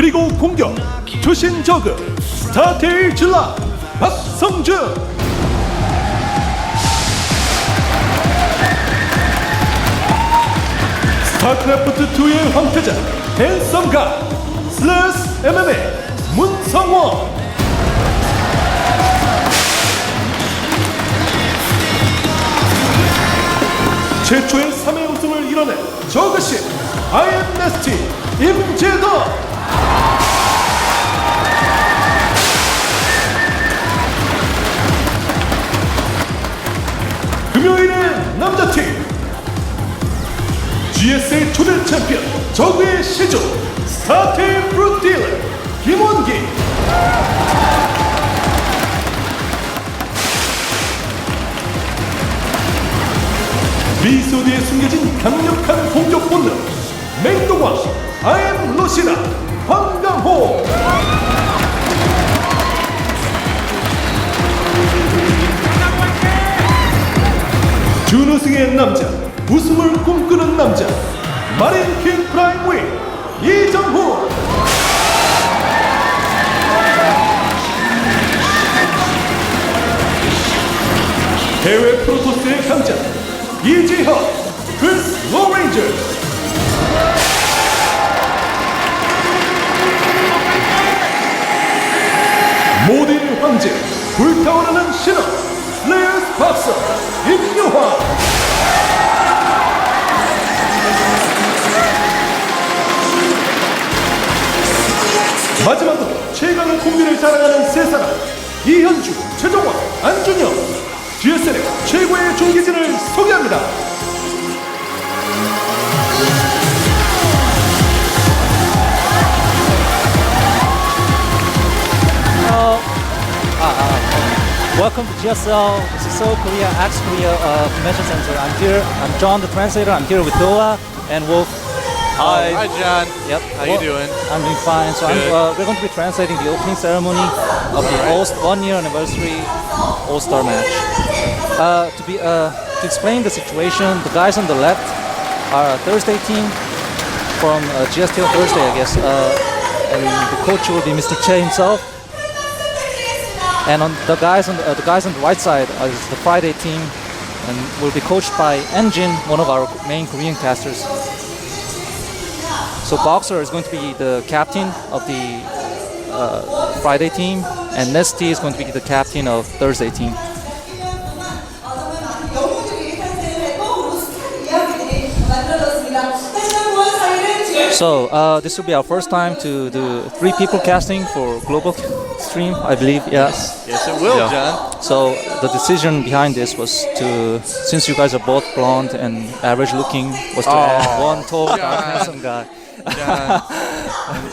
그리고 공격 투신 저그 스타테일 질라 박성준. 스타크래프트2의 황태자 핸섬가 슬래스 MMA 문성원. 최초의 3회 우승을 이뤄낸 저그신 아이엠네스티 임재덕. 금요일의 남자팀 GSL 초대 챔피언 저그의 시조 스타테일 프루트딜러 김원기. 미소 뒤에 숨겨진 강력한 공격 본능 맹동왕 아엠 로시나 황강호. 준우승의 남자 우승을 꿈꾸는 남자 마린킹 프라임 윈 이정훈. 해외 프로토스의 강자 이지혁 크리스 로레인저. 모든 황제 불타오르는 신화 슬레이어스 박사 임요환. 마지막으로 최강의 콤비를 자랑하는 세 사람 이현주, 최정원, 안준영. GSL의 최고의 종기진을 소개합니다. Welcome to GSL. This is Seoul, Korea, Korea Convention Center. I'm John, the translator. I'm here with Doa and Wolf. Hi. Hi, John. Yep. How you doing? I'm doing fine. So we're going to be translating the opening ceremony of the 1 year anniversary All-Star match. To explain the situation, the guys on the left are a Thursday team from GSL Thursday, I guess. And the coach will be Mr. Che himself. And on the guys on the right side is the Friday team, and will be coached by Enjin, one of our main Korean casters. So Boxer is going to be the captain of the Friday team, and Nesty is going to be the captain of Thursday team. So this will be our first time to do 3 people casting for global stream, I believe. Yes. Yes, it will, John. So the decision behind this was to, since you guys are both blonde and average looking, was to add one tall, dark, handsome guy. John,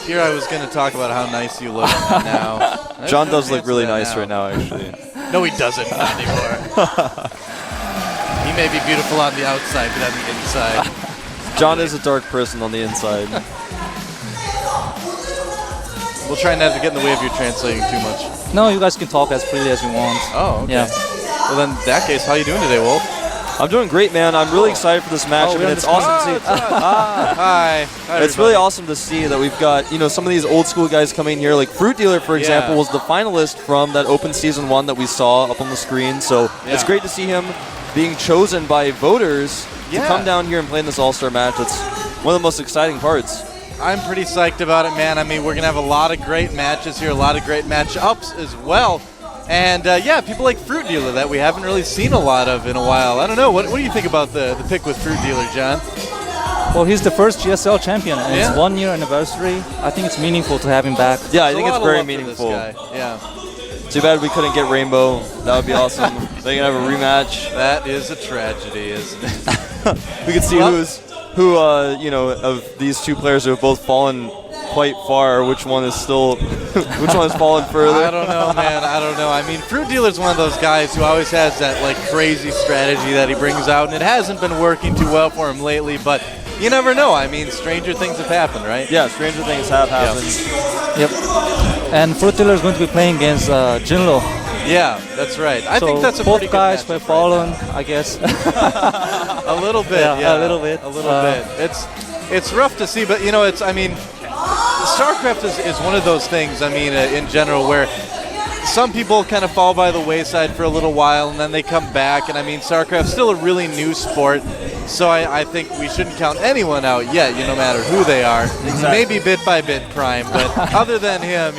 here I was going to talk about how nice you look now. John does look really nice right now, actually. No, he doesn't anymore. He may be beautiful on the outside, but on the inside. John is a dark person on the inside. We'll try not to get in the way of you translating too much. No, you guys can talk as freely as you want. Oh, okay. Yeah. Well, then, in that case, how are you doing today, Wolf? I'm doing great, man. I'm really excited for this match. I mean, it's awesome to see. Hi. It's really awesome to see that we've got, some of these old school guys coming here. Like FruitDealer, for example, was the finalist from that Open Season 1 that we saw up on the screen. So it's great to see him being chosen by voters to come down here and play in this All-Star match. It's one of the most exciting parts. I'm pretty psyched about it, man. I mean, we're going to have a lot of great matches here, a lot of great matchups as well. And, people like FruitDealer that we haven't really seen a lot of in a while. I don't know. What do you think about the pick with FruitDealer, John? Well, he's the first GSL champion, and it's 1 year anniversary. I think it's meaningful to have him back. Yeah, I think it's very meaningful. Yeah. Too bad we couldn't get Rainbow. That would be awesome. They can have a rematch. That is a tragedy, isn't it? We can see who of these two players who have both fallen quite far, which one is still, which one has fallen further? I don't know, man. I don't know. I mean, FruitDealer's one of those guys who always has that crazy strategy that he brings out, and it hasn't been working too well for him lately. But you never know. I mean, stranger things have happened, right? Yeah, stranger things have happened. Yep. And FruitDealer is going to be playing against JinRo. Yeah, that's right. I think that's a pretty good both guys were fallen, I guess. A little bit, a little bit. A little bit. It's rough to see, but it's. I mean, Starcraft is one of those things, I mean, in general, where some people kind of fall by the wayside for a little while and then they come back. And I mean, Starcraft's still a really new sport, so I think we shouldn't count anyone out yet, no matter who they are. Exactly. Maybe bit by bit Prime, but other than him,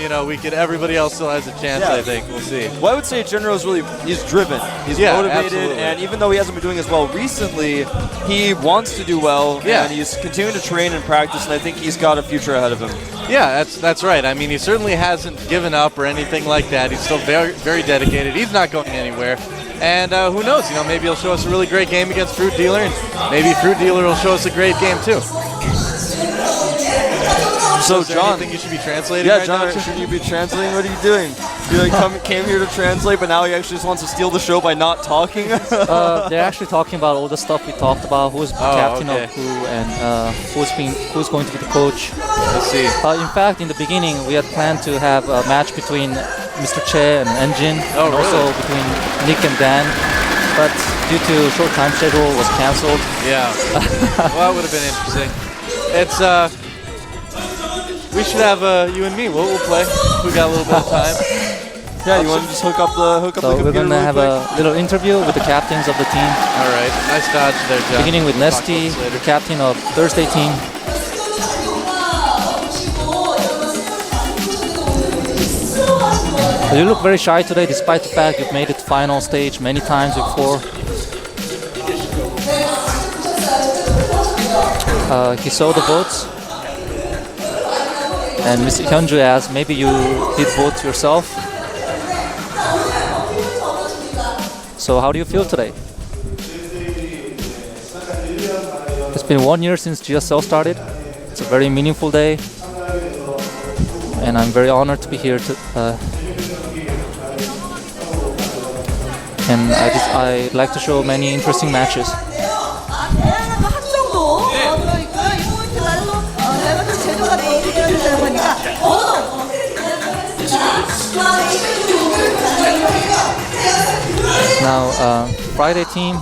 everybody else still has a chance, Yeah. I think. We'll see. Well, I would say JinRo is he's driven. He's Yeah, motivated, absolutely. and even though he hasn't been doing as well recently, he wants to do well, Yeah. and he's continuing to train and practice, and I think he's got a future ahead of him. Yeah, that's right. I mean, he certainly hasn't given up or anything like that. He's still very, very dedicated. He's not going anywhere. And who knows? Maybe he'll show us a really great game against FruitDealer, and maybe FruitDealer will show us a great game too. So, is there John, anything you should be translating? yeah, right John, now? shouldn't you be translating? What are you doing? You came here to translate, but now he actually just wants to steal the show by not talking. They're actually talking about all the stuff we talked about, who's the captain okay. of who, and who's going to be the coach. I see. In fact, in the beginning, we had planned to have a match between Mr. Che and Engine, Oh, and also really? between Nick and Dan. But due to short time schedule, it was cancelled. Yeah. Well, that would have been interesting. It's we should have you and me. We'll play. We got a little bit of time. Yeah, you want to just hook up the So computer we're going to really have quick? a little interview with the captains of the team, All right. Nice dodge there, John. beginning with We'll talk about Nesty, this later. the captain of Thursday team. You look very shy today, despite the fact you've made it to final stage many times before. He saw the votes, and Mr. Hyunju asked, maybe you did vote yourself. So how do you feel today? It's been 1 year since GSL started. It's a very meaningful day, and I'm very honored to be here. And I'd like to show many interesting matches. 다양한 학종도 들어있고요. 이 포인트 말로 여러 가지 제도가 되어 있다고 하니까 Now, Friday team.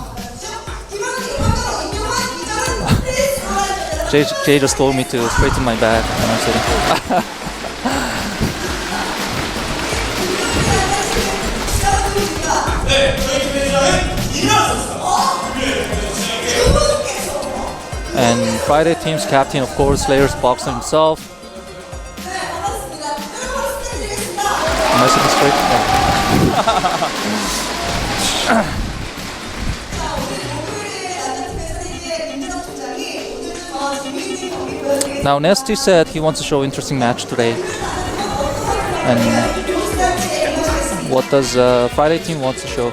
Jay just told me to straighten my back, and I'm sitting. And Friday team's captain, of course, Slayer's boxer himself. Am I sitting straight? Yeah. Now, Nesty said he wants to show interesting match today. And what does Friday team want to show?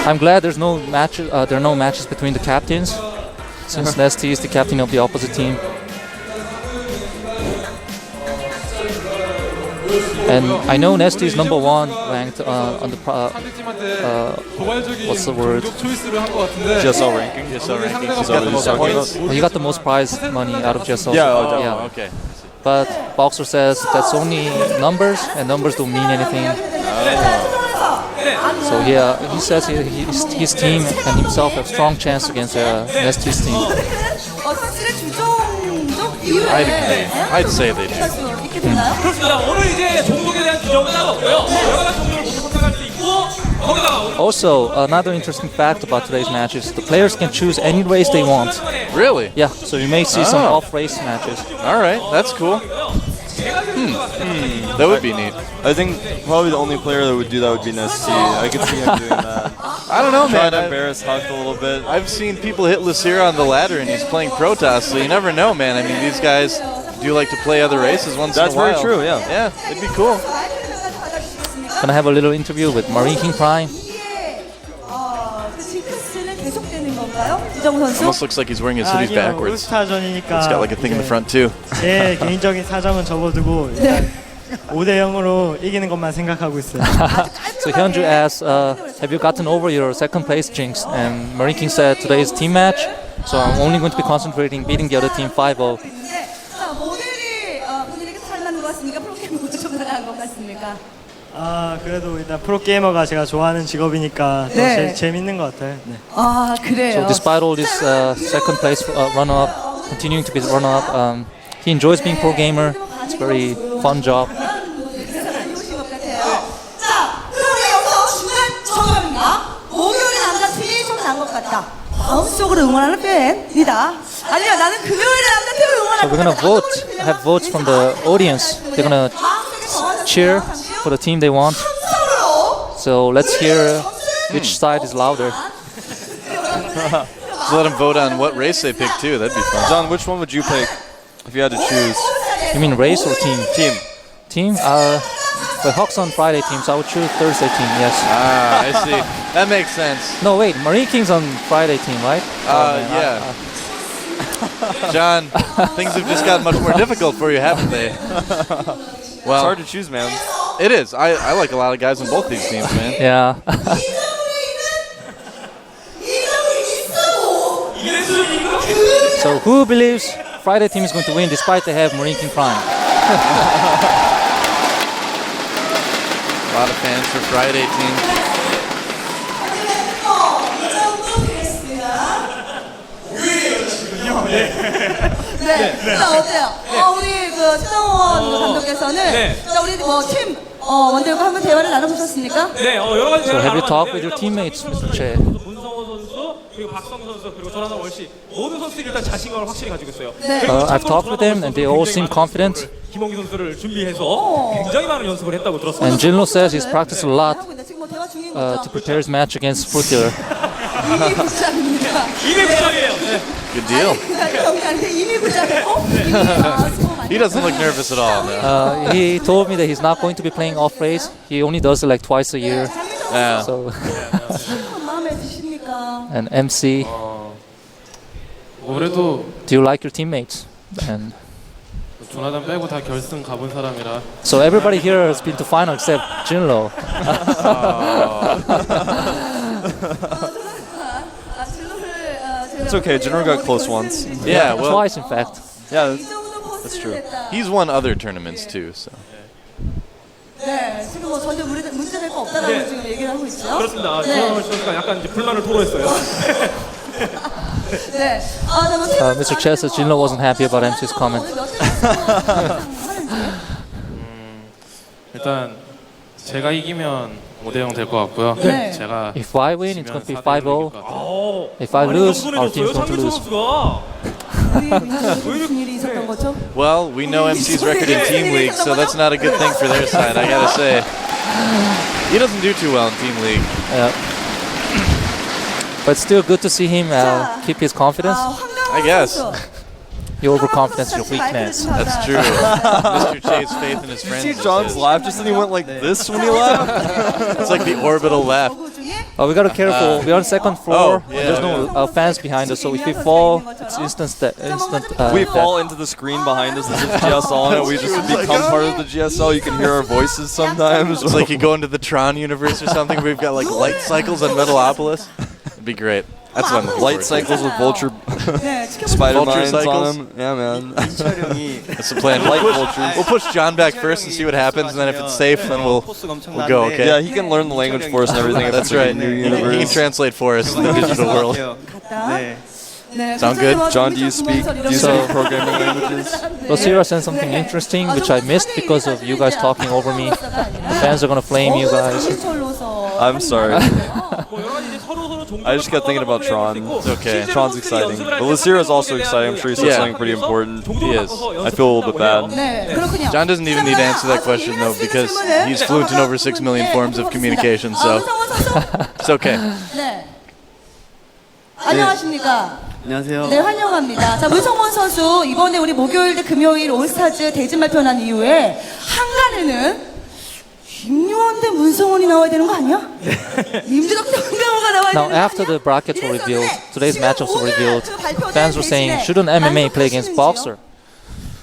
I'm glad there's no matches. There are no matches between the captains, since Nesty is the captain of the opposite team. And I know Nesty is number 1 ranked on the what's the word? GSL ranking. GSL ranking. Is that what you're talking about? He got the most prize money out of GSL. Yeah, Oh, okay. But Boxer says that's only numbers, and numbers don't mean anything. So he says his team and himself have strong chance against Nesty's team. 사실은 주종적 이유를 I'd agree. I'd say they do. 할 수 있게 되나요? 그렇습니다. 오늘 이제 종목에 대한 규정은 따로 없고요. 여러 가지 종목을 모두 선택할 수 있고 거기다가 Also, another interesting fact about today's match is the players can choose any race they want. Really? Yeah, so you may see some Oh. off-race matches. All right. That's cool. That would be neat. I think probably the only player that would do that would be Nesty. I could see him doing that. I don't know, Try man. to embarrass Huck a little bit. I've seen people hit Lucira on the ladder, and he's playing Protoss, so you never know, man. I mean, these guys do like to play other races once That's in a while. very true, yeah. Yeah, it'd be cool. Gonna have a little interview with Marine King Prime. 그 징크스는 계속되는 건가요? 이정우 선수? Almost looks like he's wearing his hoodies backwards. 올스타전이니까 It's got like a thing in the front too. 제 개인적인 사정은 접어두고 일단 5대 0으로 이기는 것만 생각하고 있어요. So Hyunju asks, have you gotten over your second place jinx? And Marine King said today is team match, so I'm only going to be concentrating beating the other team 5-0. 모델이 본인에게 탈락한 것 같습니까? 프로게이머가 좀 나간 것 같습니까? 그래도 일단 프로게이머가 제가 좋아하는 직업이니까 더 네. 재밌는 것 같아요. 네. 아, 그래요. So despite all this second place runner-up, continuing to be runner-up, he enjoys being pro gamer. It's a very fun job. 자, 그럼 우리 여기서 중간 점검입니다. 목요일에 남자팀이 좀 난 것 같다. 마음속으로 응원하는 팬이다. 아니야, 나는 금요일에 남자팀을 So 응원할 we're gonna vote, have votes from the audience. They're gonna cheer for the team they want. So let's hear which side is louder. Just let them vote on what race they pick too. That'd be fun. John, which one would you pick if you had to choose? You mean race or team? Team. Team? The Hawks on Friday team, so I would choose Thursday team, yes. Ah, I see. That makes sense. No, wait, Marine King's on Friday team, right? Yeah. John, things have just gotten much more difficult for you, haven't they? It's Well, hard to choose, man. it is. I like a lot of guys on both these teams, man. Yeah. So who believes Friday team is going to win despite they have Marine King Prime? A lot of fans for Friday team. 네. 자, 어때요? 우리 그 최정원 감독께서는 자, 우리 뭐팀 원들과 한번 대화를 나눠보셨습니까? 네, 여러 가지 So 대화를 have you 나눠봤는데 talked with your teammates, Mr. Che? 문성호 선수 그리고 박성 선수 그리고 전하나 월시 모든 선수들이 일단 자신감을 확실히 가지고 있어요. 네. I've talked with them and they all seem confident. 김홍기 선수를 준비해서 굉장히 많은 연습을 했다고 들었습니다. And JinRo says he's practiced a lot 하고 있는데 지금 뭐 대화 중인 to 거죠? prepare his match against FruitDealer. 이미 부장입니다. 200부장이에요. Good deal. 경기하는데 이미 부장이고 He doesn't look nervous at all. No. He told me that he's not going to be playing off race. He only does it like twice a year. Yeah. So 마음에 드십니까? and MC, 올해도 do you like your teammates? And 조나단 빼고 다 결승 가본 사람이라 so everybody here has been to final except JinRo. It's okay. JinRo got close once. Yeah, well, Twice in fact. Yeah, that's true. he's won other tournaments too, so. 네, 지금 뭐 전혀 문제될 거 없다라고 지금 얘기를 하고 있죠. 그렇습니다. 네. 최정원 선수가 약간 이제 불만을 토로했어요. 네. 뭐 Mr. Che says JinRo wasn't happy about MC's comment. 일단 제가 이기면 5대0 될 것 같고요. 네. 제가 If I win, it's going to be 5-0. 오, If I 많이 lose, our 겸손해졌어요, team's going to 장민철 lose. 선수가. 무슨 일이 있었던 거죠? Well, we know MC's record in Team League, so that's not a good thing for their side, I gotta say. He doesn't do too well in Team League. But it's still good to see him keep his confidence. I guess. Your overconfidence is your weakness. That's true. Mr. Che's faith in his You friends. see is John's his. laugh just then he went like this when he laughed. It's like the orbital laugh. We gotta be careful. We're on second floor. yeah, There's no fans behind us, so if we fall, it's instant. We death. fall into the screen behind us. There's a GSL and we just become part of the GSL. You can hear our voices sometimes. It's like you go into the Tron universe or something. We've got like light cycles on Metalopolis. It'd be great. That's what I'm looking Light forward to. cycles with vulture 네, spider Vulture mines cycles? on them. Yeah, man. That's the plan. Light We'll vultures. push John back first and see what happens, and then if it's safe, then we'll go. Okay. Yeah, he can learn the language for us and everything. if That's it's a right. new He can universe. translate for us in the digital world. Sound good? John, do you speak programming languages? Rosira said something interesting which I missed because of you guys talking over me. The fans are gonna flame you guys. I'm sorry. 뭐 여러 가지 이제 서로 종교를 I just kept thinking about Tron. 있고, It's okay. 실제로 Tron's 선수들이 exciting. 연습을 할 But 때 Lasira is also 선수들에 exciting. I'm sure he said Yeah. something pretty important. 종교를 He is. 바꿔서 I feel a little bit bad. 네, 그렇군요. John doesn't even need to answer that question though, because he's fluent in over 6 million forms of communication, so it's okay. 네. 안녕하십니까? 안녕하세요. 네, 환영합니다. 자, 문성원 선수 이번에 우리 목요일 대 금요일 올스타즈 대진 발표한 이후에 한간에는 김요원 대 문성원이 나와야 되는 거 아니야? 임주덕 대 홍명호가 나와야 Now, 되는 거 after the 아니야? brackets were revealed, today's matchups were revealed, 그 발표된 fans were saying, 대신에 shouldn't MMA play against 만족하시는지요? boxer?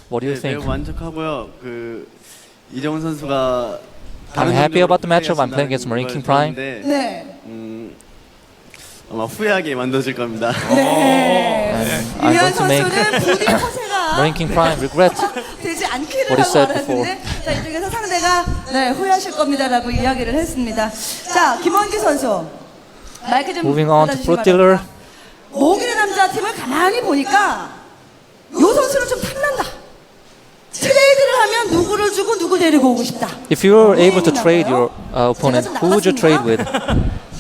What do you 네, think? 매우 만족하고요. 그 이정훈 선수가 I'm happy about the matchup. I'm playing against Marine King Prime. 네. 아마 후회하게 만들어질 겁니다. 네. I'm 이현 going to make 선수는 부디 허세가 Marine King Prime regret 되지 않기를 what he said 바라는데 before. 자, 이쪽에서 상대가 네, 후회하실 겁니다라고 이야기를 했습니다. 자, 김원기 선수. 마이크 좀 Moving on to 받아주시기 FruitDealer. 바랍니다. 모길의 남자 팀을 가만히 보니까 요 선수는 좀 탐난다. 트레이드를 하면 누구를 주고 누구 데리고 오고 싶다. If you were able to trade your opponent, who would you trade with?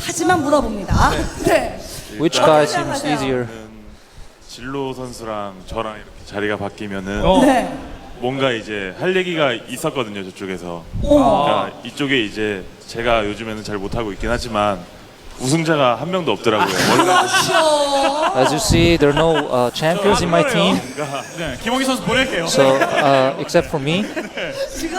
하지만 물어봅니다. 네. Which guy seems easier? 진로 선수랑 저랑 이렇게 자리가 바뀌면은 네. 뭔가 이제 할 얘기가 있었거든요, 저쪽에서. 그러니까 이쪽에 이제 제가 요즘에는 잘 못하고 있긴 하지만 우승자가 한 명도 없더라고요. As you see, there are no champions in my team. 네, 김홍기 선수 보낼게요. So, except for me. 지금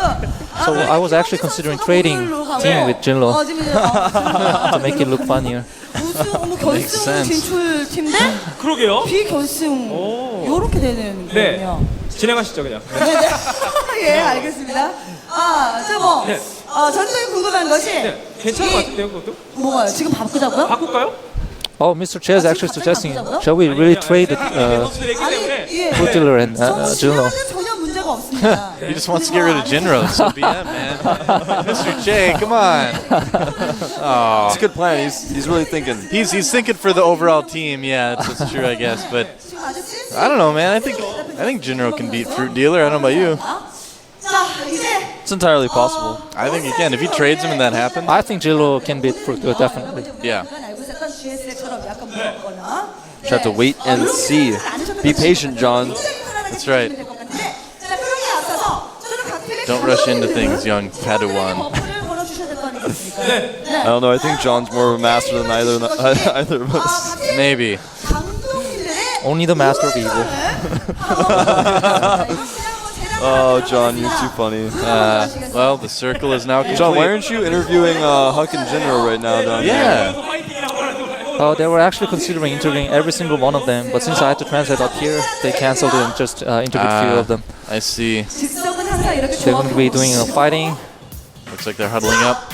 So I was actually considering trading team with JinRo to make it look funnier. 결승 진출 팀대 그러게요. 비결승 요렇게 되는 네. 거군요. 진행하시죠 그냥. 네. 예, 알겠습니다. 저 뭐, 네. 전적이 궁금한 것이 네. 괜찮은 것 같은데요 그것도? 뭐가요? 지금 바꾸자고요? 바꿀까요? Oh, Mr. Che is actually suggesting, shall we really trade 선수들이 있기 때문에. 예. FruitDealer and JinRo? 전혀 문제가 없습니다. He just wants to get rid of JinRo, so BM, man. Mr. J, come on. Oh, It's a good plan. He's really thinking. he's thinking for the overall team. Yeah, it's true, I guess. But I don't know, man. I think JinRo can beat FruitDealer. I don't know about you. 자, 이제 It's entirely possible. I think he can. If he trades him and that happens, I think JinRo can beat FruitDealer, definitely. yeah. 알고 있었던 GSL처럼 약간 무겁거나 Just have to wait and see. Be patient, John. That's right. Don't rush into things, young Padawan. I don't know. I think John's more of a master than either of us. Maybe. Only the master of evil. Oh, John, you're too funny. Well, the circle is now complete. John, why aren't you interviewing Huck and JinRo right now down there? Yeah. They were actually considering interviewing every single one of them, but since I had to translate up here, they cancelled it and just interviewed few of them. I see. They're going to be doing fighting. Looks like they're huddling up.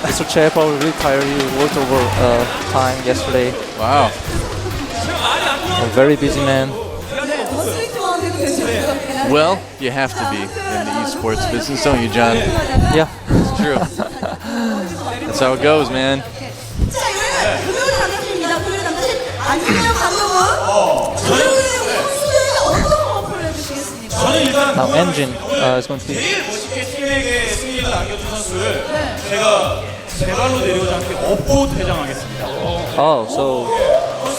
Mr. Che probably really tired. He worked over time yesterday. Wow. A very busy man. Well, you have to be in the esports business, don't you, John? Yeah. It's true. That's how it goes, man. Now Engine is going to be. 팀에게 승리를 안겨준 선수를 제가 제 발로 내려오지 않게 업고 퇴장하겠습니다. Oh, so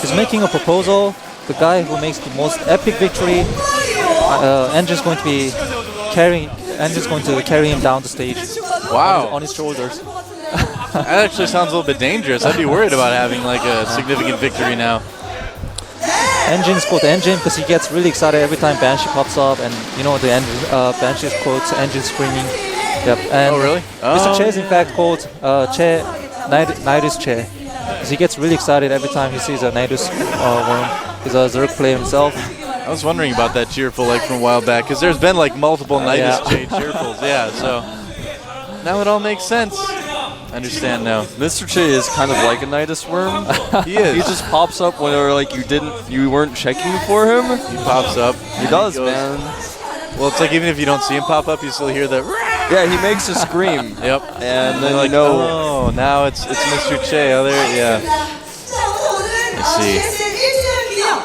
he's making a proposal. The guy who makes the most epic victory, Engine's going to be carrying. Engine's going to carry him down the stage. Wow. On his shoulders. That actually sounds a little bit dangerous. I'd be worried about having like a significant victory now. Engine's called Engine because he gets really excited every time Banshee pops up, and you know the Banshee's quotes, Engine screaming. Yep. And Oh, really? Mr. Oh, Che is in fact called Che, Nidus Che. Because he gets really excited every time he sees a Nidus worm. He's a Zerg player himself. I was wondering about that cheerful like from a while back because there's been like multiple Nidus J cheerfuls. Yeah, so now it all makes sense. I understand now. Mr. Che is kind of like a Nidus worm. He is. He just pops up whenever like you weren't checking for him. He pops up. He does, goes. man. Well, it's like even if you don't see him pop up, you still hear the. Yeah, he makes a scream. Yep. And then like, you know. oh, now it's Mr. Che. Oh, there, yeah. I see.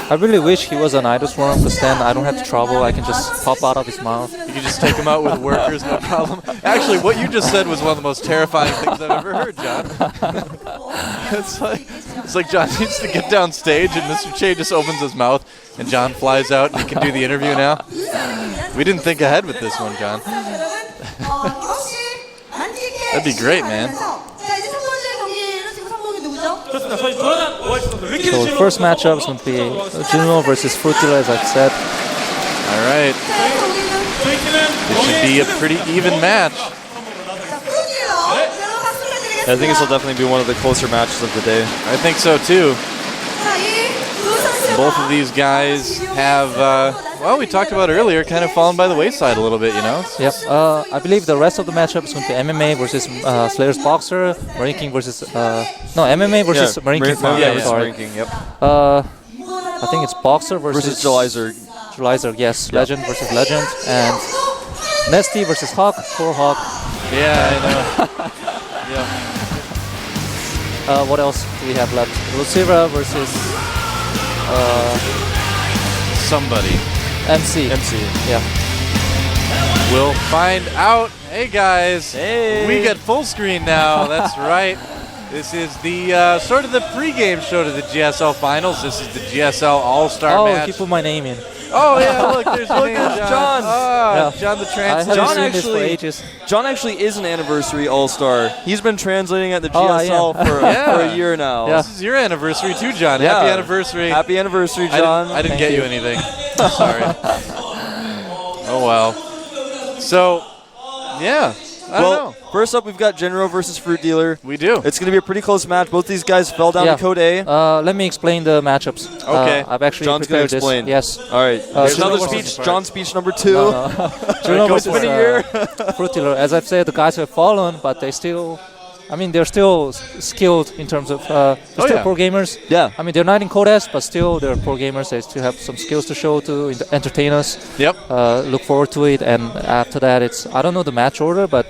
I really wish he was an Nidus worm because then I don't have to travel. I can just pop out of his mouth. You can just take him out with workers, no problem. Actually, what you just said was one of the most terrifying things I've ever heard, John. it's like John needs to get down stage and Mr. Che just opens his mouth and John flies out and he can do the interview now. We didn't think ahead with this one, John. That'd be great, man. So the first matchup is going to be JinRo versus FruitDealer, as I've said. All right. This should be a pretty even match. I think this will definitely be one of the closer matches of the day. I think so too. Both of these guys have, well, we talked about earlier, kind of fallen by the wayside a little bit, you know? Yep. I believe the rest of the matchup is going to be MMA versus Slayer's Boxer, Marine King versus MMA versus Marine King. Marine King. Yep. I think it's Boxer versus July Zerg. July Zerg, yes. Legend versus Legend, and Nesty versus Hawk. Poor Hawk. Yeah, I know. Yeah. What else do we have left? Lucira versus Somebody. MC. Yeah. We'll find out. Hey guys, Hey. we get full screen now. That's right. This is the sort of the pregame show to the GSL finals. This is the GSL All-Star Oh, match. he put my name in. Oh yeah, look, there's your name, John. Ah, Yeah. John the I translator. haven't John seen this for actually- ages. John actually is an anniversary All-Star. He's been translating at the Oh, GSL yeah. for Yeah. a year now. Yeah. This is your anniversary too, John. Yeah. Happy anniversary. Happy anniversary, I John. didn't, I didn't Thank get you you. anything. Sorry. Oh well. So, yeah. I don't know. First up, we've got JinRo versus FruitDealer. We do. It's going to be a pretty close match. Both these guys fell down Yeah. to Code A. Let me explain the matchups. Okay. I've actually John's going prepared to explain. this. Yes. All right. Here's JinRo another versus- speech. John's speech number 2. JinRo go versus for it. FruitDealer. As I've said, the guys have fallen, but they still, I mean, they're still skilled in terms of, they're still yeah. pro gamers. Yeah. I mean, they're not in Code S, but still they're pro gamers. They still have some skills to show to entertain us. Yep. Look forward to it. And after that, it's, I don't know the match order, but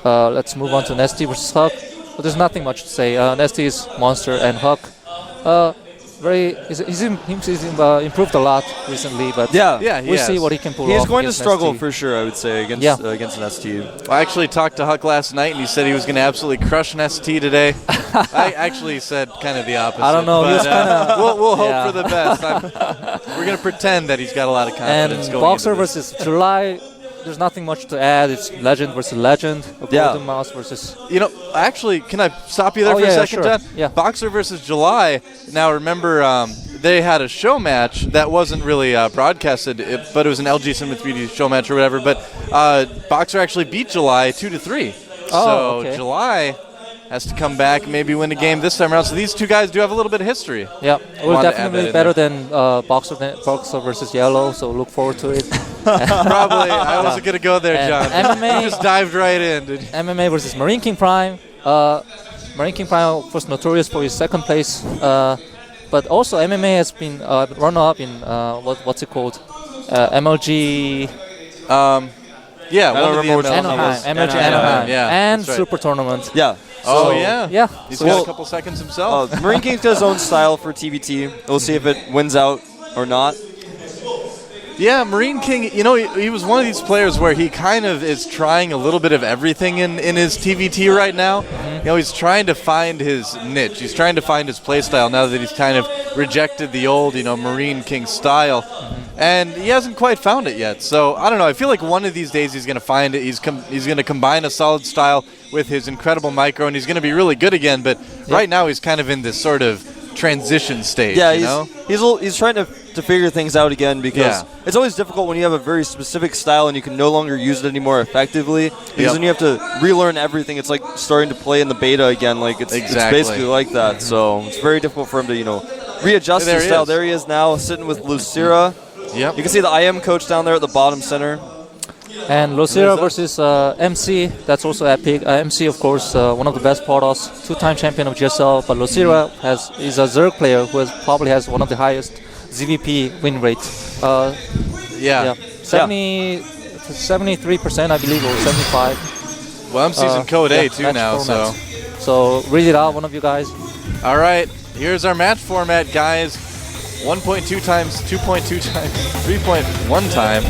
let's move on to Nesty versus Huck. But there's nothing much to say. Nesty is monster, and Huck, he's improved a lot recently, but Yeah. Yeah, we'll see has. what he can pull He's off. going to against struggle Nesty. for sure, I would say, against Yeah. against an ST. I actually talked to Huck last night, and he said he was going to absolutely crush an ST today. I actually said kind of the opposite. I don't know, he but, was kinda- we'll hope Yeah. for the best. We're going to pretend that he's got a lot of confidence And going Boxer into this. versus July, there's nothing much to add. It's Legend versus Legend. Yeah. Golden Mouse versus... You know, actually, can I stop you there Oh, for a yeah, second, sure. John? Yeah. Boxer versus July. Now, remember, they had a show match that wasn't really broadcasted, but it was an LG Cinema 3D show match or whatever. But Boxer actually beat July 2-3. Oh, so okay. July has to come back, maybe win a game this time around. So these two guys do have a little bit of history. Yeah, we're Wanted to add that definitely in better than Boxer versus Yellow, so look forward to it. Probably. I wasn't going to go there, And John. MMA You just dived right in. Did you? MMA versus Marine King Prime. Marine King Prime was notorious for his second place, but also MMA has been runner-up in what's it called? MLG Yeah, don't one of the remember which one MLG. that Anaheim, was. MLG Anaheim, Anaheim, yeah, and that's right. Super Tournament. Yeah. Oh, So, yeah. Yeah. He's so- got a couple seconds himself. Marine King's got his own style for TVT. We'll see if it wins out or not. Yeah, Marine King, you know, he was one of these players where he kind of is trying a little bit of everything in his TVT right now. You know, he's trying to find his niche. He's trying to find his play style now that he's kind of rejected the old, Marine King style. And he hasn't quite found it yet. So, I don't know. I feel like one of these days he's going to find it. He's going to combine a solid style with his incredible micro, and he's going to be really good again. But right now he's kind of in this sort of transition stage, Yeah, you know? he's trying to figure things out again because it's always difficult when you have a very specific style and you can no longer use it anymore effectively because then you have to relearn everything. It's like starting to play in the beta again. Like it's basically like that. So it's very difficult for him to readjust There his he style. is. There he is now, sitting with Lucira. Yep. You can see the IM coach down there at the bottom center. And Lucira versus MC, that's also epic. MC, of course, one of the best Portos, two-time champion of GSL, but Lucira is a Zerg player who probably has one of the highest ZVP win rate. 73%, I believe, or 75. Well, MC's in Code A too match now, so. So read it out, one of you guys. All right, here's our match format, guys. 1.2 times, 2.2 times, 3.1 time.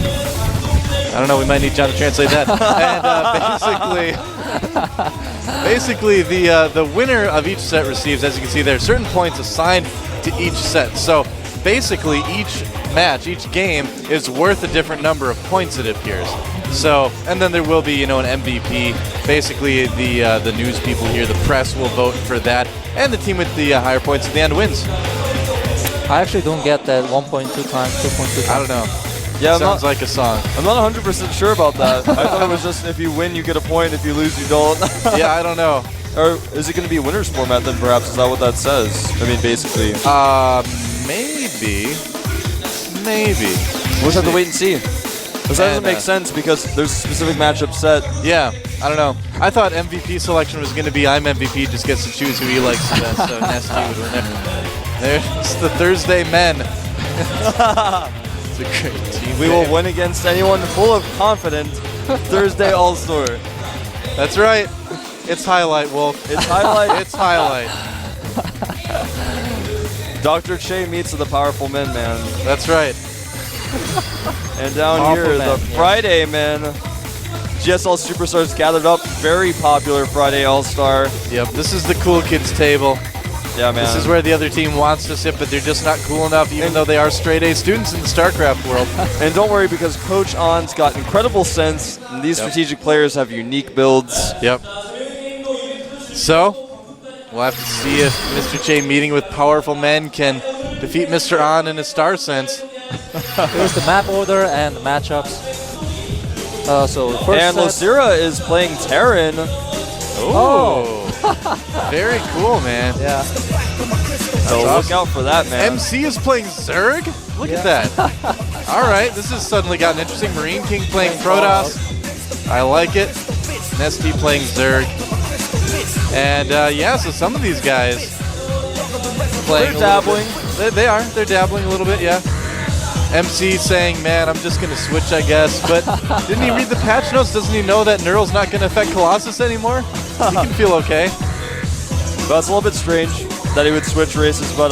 I don't know, we might need John to translate that. And basically the winner of each set receives, as you can see there, certain points assigned to each set. So basically each match, each game is worth a different number of points, it appears. So, and then there will be, an MVP. Basically the news people here, the press will vote for that, and the team with the higher points at the end wins. I actually don't get that 1.2 times, 2.2 times. I don't know. Yeah, Sounds like a song. I'm not 100% sure about that. I thought it was just if you win, you get a point. If you lose, you don't. Yeah, I don't know. Or is it going to be a winners format then? Perhaps is that what that says? I mean, basically. maybe. We'll just have to wait and see. Because that doesn't make sense because there's a specific matchup set. Yeah, I don't know. I thought MVP selection was going to be I'm MVP, just gets to choose who he likes the best, so Nesty would win it. There's the Thursday men. It's a great team. We will win against anyone full of confidence. Thursday All-Star. That's right. It's highlight, Wolf. It's highlight. It's highlight. Dr. Che meets the powerful men, man. That's right. And down Powerful here, men, the Friday men. GSL Superstars gathered up. Very popular Friday All-Star. Yep, this is the cool kids table. Yeah, man. This is where the other team wants to sit, but they're just not cool enough, even though they are straight A students in the Starcraft world. And don't worry, because Coach On's got incredible sense, and these strategic players have unique builds. Yep. So, we'll have to see if Mr. Che meeting with powerful men can defeat Mr. On in his star sense. Here's the map order and the matchups. So first And set, Lucira is playing Terran. Oh. Very cool, man. yeah. So look out for that, man. MC is playing Zerg? Look at that. All right, this has suddenly gotten interesting. Marine King playing Protoss. I like it. Nesty playing Zerg. And yeah, so some of these guys playing They're dabbling. They are. They're dabbling a little bit, yeah. MC saying, man, I'm just going to switch, I guess. But didn't he read the patch notes? Doesn't he know that Neural's not going to affect Colossus anymore? He can feel okay. Well, it's a little bit strange that he would switch races, but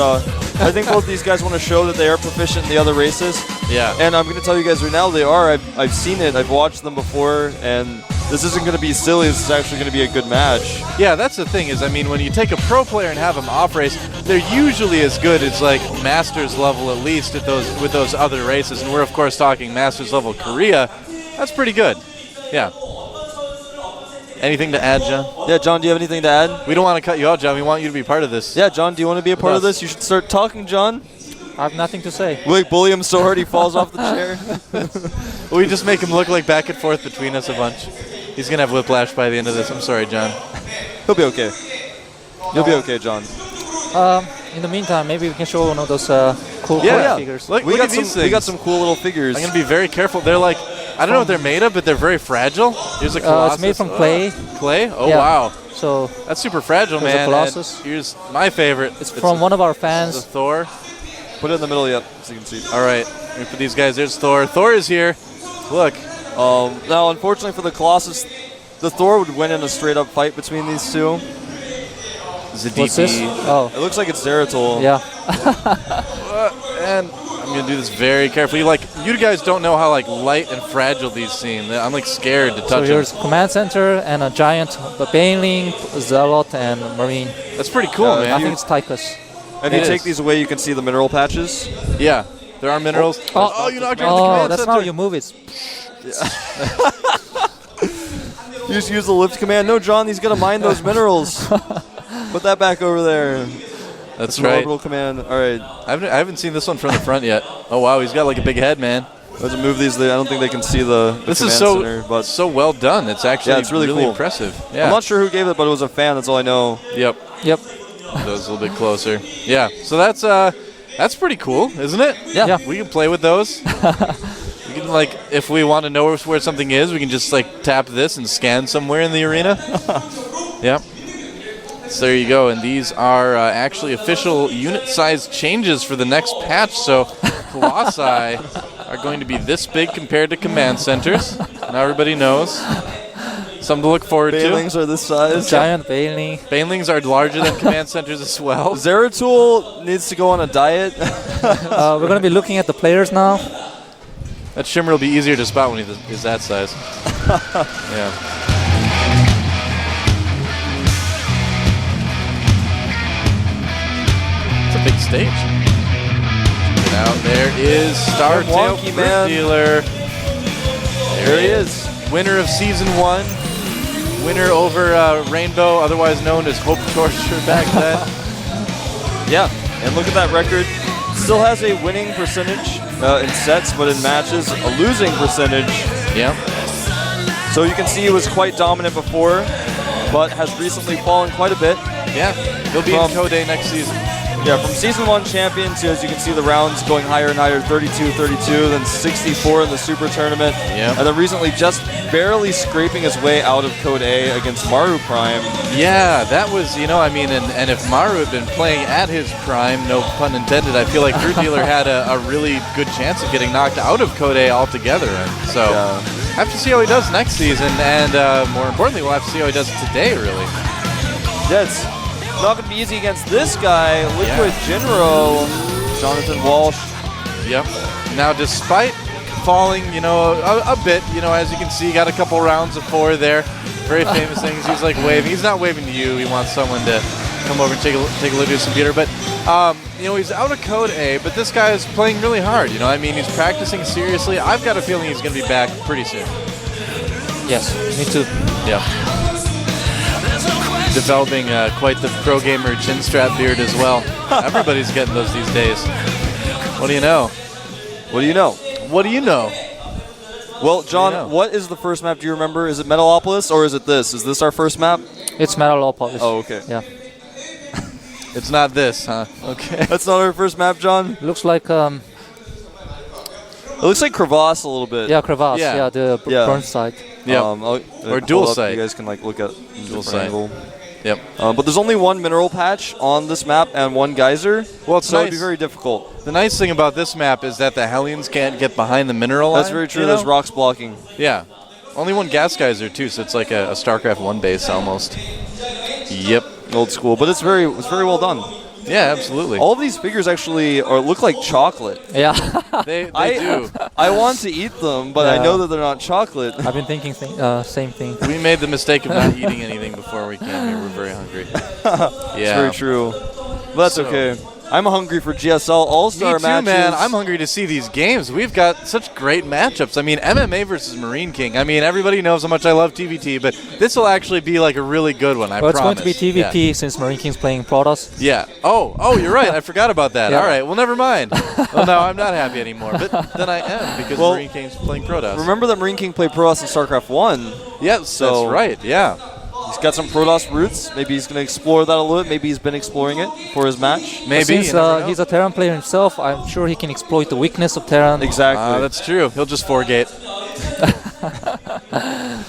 I think both these guys want to show that they are proficient in the other races. Yeah. And I'm going to tell you guys right now, they are. I've seen it. I've watched them before, and this isn't going to be silly. This is actually going to be a good match. Yeah, that's the thing is, I mean, when you take a pro player and have them off race, they're usually as good as like Masters level at least at with those other races. And we're of course talking Masters level Korea. That's pretty good. Yeah. Anything to add, John? Yeah, John, do you have anything to add? We don't want to cut you out, John. We want you to be part of this. Yeah, John, do you want to be a part of this? You should start talking, John. I have nothing to say. Will you bully him so hard he falls off the chair? We just make him look like back and forth between us a bunch. He's going to have whiplash by the end of this. I'm sorry, John. He'll be okay. You'll be okay, John. In the meantime, maybe we can show one of those cool figures. Look We at got these some things. cool little figures. I'm going to be very careful. They're like, I don't know what they're made of, but they're very fragile. Here's a Colossus. It's made from clay. Clay? Oh, Yeah. wow. So That's super fragile, There's a man. Colossus. And here's my favorite. it's from one of our fans. It's a Thor. Put it in the middle, yep, so you can see. All right. Let me put these guys. There's Thor. Thor is here. Look. Now, unfortunately for the Colossus, the Thor would win in a straight-up fight between these two. Zadiki. What's this? Oh, It looks like it's Zeratul. yeah. And I'm going to do this very carefully. Like, you guys don't know how, like, light and fragile these seem. I'm, like, scared to So touch them. here's command center and a giant Baneling, Zealot, and Marine. That's pretty cool, man. I think it's Tychus. And if It you take is. these away, you can see the mineral patches. Yeah. There are minerals. Oh, you knocked out the Oh, command that's center. not how you move it. You just use the lift command. No, John, he's got to mine those minerals. Put that back over there. That's An right. orbital command. All right. I haven't seen this one from the front yet. Oh, wow. He's got, like, a big head, man. Let's move these. I don't think they can see the This command is so center, but so well done. It's actually Yeah, it's really cool. impressive. Yeah. I'm not sure who gave it, but it was a fan. That's all I know. Yep. Yep. So it's a little bit closer. Yeah. So that's pretty cool, isn't it? Yeah. We can play with those. We can, like, if we want to know where something is, we can just, like, tap this and scan somewhere in the arena. Yep. So there you go. And these are actually official unit size changes for the next patch. So Colossi are going to be this big compared to command centers. Now everybody knows. Something to look forward Banelings are this size. Giant Baneling. to. Banelings are larger than command centers as well. Zeratul needs to go on a diet. We're going to be looking at the players now. That shimmer will be easier to spot when he's that size. Yeah. It's a big stage. Check it out. There is Startail Wonky, man. FruitDealer. There he is. Winner of Season 1. Winner over Rainbow, otherwise known as Hope Torture back then. Yeah, and look at that record. Still has a winning percentage in sets, but in matches, a losing percentage. Yeah. So you can see he was quite dominant before, but has recently fallen quite a bit. Yeah. He'll be in Code next season. Yeah, from Season 1 champions, as you can see the rounds going higher and higher, 32-32, then 64 in the Super Tournament. Yep. And then recently just barely scraping his way out of Code A against Maru Prime. Yeah, that was, I mean, and if Maru had been playing at his prime, no pun intended, I feel like FruitDealer had a really good chance of getting knocked out of Code A altogether. And so, have to see how he does next season, and more importantly, we'll have to see how he does today, really. Yeah, it's not going to be easy against this guy, Liquid JinRo, Jonathan Walsh. Yep. Now, despite falling, a bit, as you can see, got a couple rounds of 4 there. Very famous things. He's like waving. He's not waving to you. He wants someone to come over and take a look at his computer. But, he's out of Code A, but this guy is playing really hard. I mean, he's practicing seriously. I've got a feeling he's going to be back pretty soon. Yes, me too. Yeah. Developing quite the pro gamer chin strap beard as well. Everybody's getting those these days. What do you know? What do you know? What do you know? Well, John, what is the first map? Do you remember? Is it Metalopolis or is it this? Is this our first map? It's Metalopolis. Oh, okay. Yeah. It's not this, huh? Okay. That's not our first map, John? Looks like it looks like Crevasse a little bit. Yeah, Crevasse. Yeah, the burn side. Yeah. Or dual site. You guys can look at dual site. Angle. Yep. But there's only one mineral patch on this map and one geyser. Well, it's so nice. it'd be very difficult. The nice thing about this map is that the Hellions can't get behind the mineral line. That's very true. There's rocks blocking. Yeah. Only one gas geyser too, so it's like a Starcraft 1 base almost. Yep. Old school, but it's very well done. Yeah, absolutely. All of these figures actually look like chocolate. Yeah. They do. I want to eat them, but I know that they're not chocolate. I've been thinking same thing. We made the mistake of not eating anything before we came here. We're very hungry. Yeah. It's very true. But that's okay. I'm hungry for GSL All-Star matches. Me too, man. I'm hungry to see these games. We've got such great matchups. I mean, MMA versus Marine King. I mean, everybody knows how much I love TVT, but this will actually be like a really good one, I promise. It's going to be TVP since Marine King's playing Protoss. Yeah. Oh, you're right. I forgot about that. Yeah. All right. Well, never mind. Well, no, I'm not happy anymore. But then I am because Marine King's playing Protoss. Remember that Marine King played Protoss in StarCraft 1? Yes, that's right. Yeah. He's got some Protoss roots. Maybe he's going to explore that a little bit. Maybe he's been exploring it for his match. Maybe. Since he's a Terran player himself, I'm sure he can exploit the weakness of Terran. Exactly. That's true. He'll just forgate.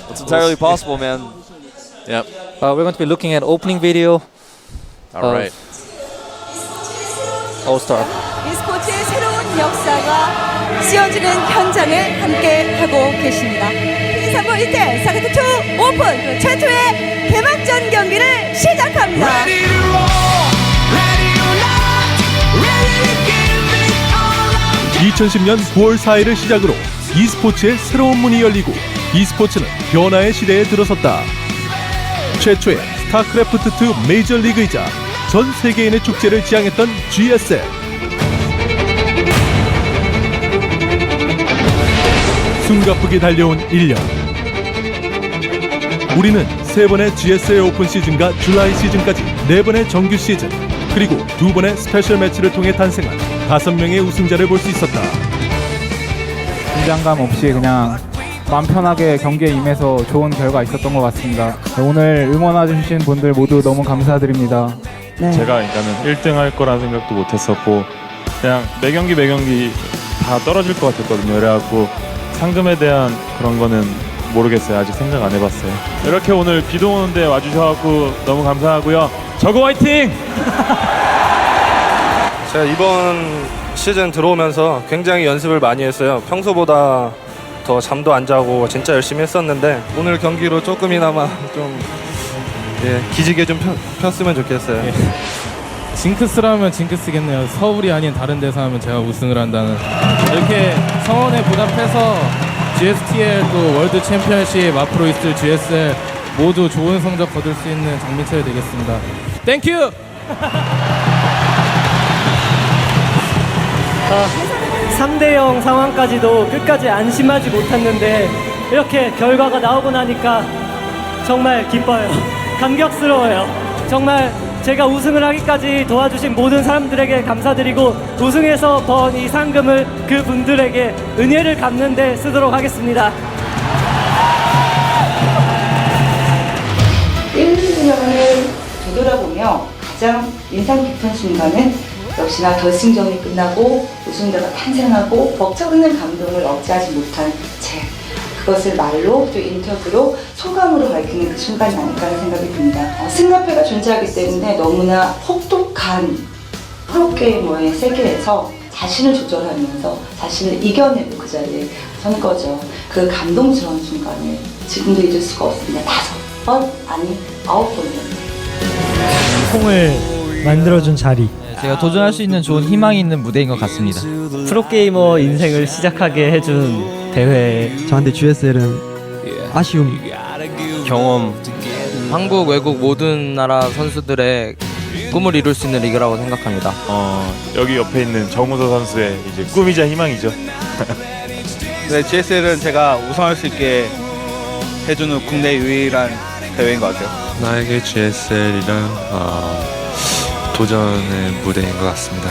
It's entirely possible, man. Yep. We're going to be looking at opening video. All right. All-Star. e스포츠의 새로운 역사가 씌워지는 현장을 함께 하고 계십니다. 3번 1대 스타크래프트 2 오픈 최초의 개막전 경기를 시작합니다. 2010년 9월 4일을 시작으로 e스포츠의 새로운 문이 열리고 e스포츠는 변화의 시대에 들어섰다. 최초의 스타크래프트2 메이저리그이자 전 세계인의 축제를 지향했던 GSL. 숨가쁘게 달려온 1년. 우리는 3번의 GSL 오픈 시즌과 줄라이 시즌까지 4번의 정규 시즌, 그리고 2번의 스페셜 매치를 통해 탄생한 5명의 우승자를 볼 수 있었다. 긴장감 없이 그냥 마음 편하게 경기에 임해서 좋은 결과 있었던 것 같습니다. 오늘 응원해주신 분들 모두 너무 감사드립니다. 네. 제가 그러니까는 1등 할 거라는 생각도 못했었고 그냥 매 경기 다 떨어질 것 같았거든요. 그래갖고 상금에 대한 그런 거는 모르겠어요. 아직 생각 안 해봤어요. 이렇게 오늘 비도 오는데 와주셔갖고 너무 감사하고요. 저거 화이팅! 제가 이번 시즌 들어오면서 굉장히 연습을 많이 했어요. 평소보다 더 잠도 안 자고 진짜 열심히 했었는데 오늘 경기로 조금이나마 좀 기지개 좀 폈으면 좋겠어요. 징크스라면 징크스겠네요. 서울이 아닌 다른 데서 하면 제가 우승을 한다는. 이렇게 성원에 보답해서 GSTL 또 월드 챔피언십 앞으로 있을 GSL 모두 좋은 성적 거둘 수 있는 장민철이 되겠습니다. 땡큐! 3대0 상황까지도 끝까지 안심하지 못했는데 이렇게 결과가 나오고 나니까 정말 기뻐요. 감격스러워요. 정말 제가 우승을 하기까지 도와주신 모든 사람들에게 감사드리고 우승해서 번 이 상금을 그분들에게 은혜를 갚는 데 쓰도록 하겠습니다. 1주년을 되돌아보며 가장 인상 깊은 순간은 역시나 결승전이 끝나고 우승자가 탄생하고 벅차오르는 감동을 억제하지 못한 제 그것을 말로 또 인터뷰로 소감으로 밝히는 그 순간이 아닐까 하는 생각이 듭니다. 승합회가 존재하기 때문에 너무나 혹독한 프로게이머의 세계에서 자신을 조절하면서 자신을 이겨내고 그 자리에 선 거죠. 그 감동스러운 순간을 지금도 잊을 수가 없습니다. 5번 아니 9번이요. 콩을 만들어준 자리. 제가 도전할 수 있는 좋은 희망이 있는 무대인 것 같습니다. 프로게이머 인생을 시작하게 해준 대회. 저한테 GSL은 아쉬움. 경험. 한국, 외국 모든 나라 선수들의 꿈을 이룰 수 있는 리그라고 생각합니다. 여기 옆에 있는 정우서 선수의 이제 꿈이자 희망이죠. 네, GSL은 제가 우승할 수 있게 해주는 국내 유일한 대회인 것 같아요. 나에게 GSL이란 도전의 무대인 것 같습니다.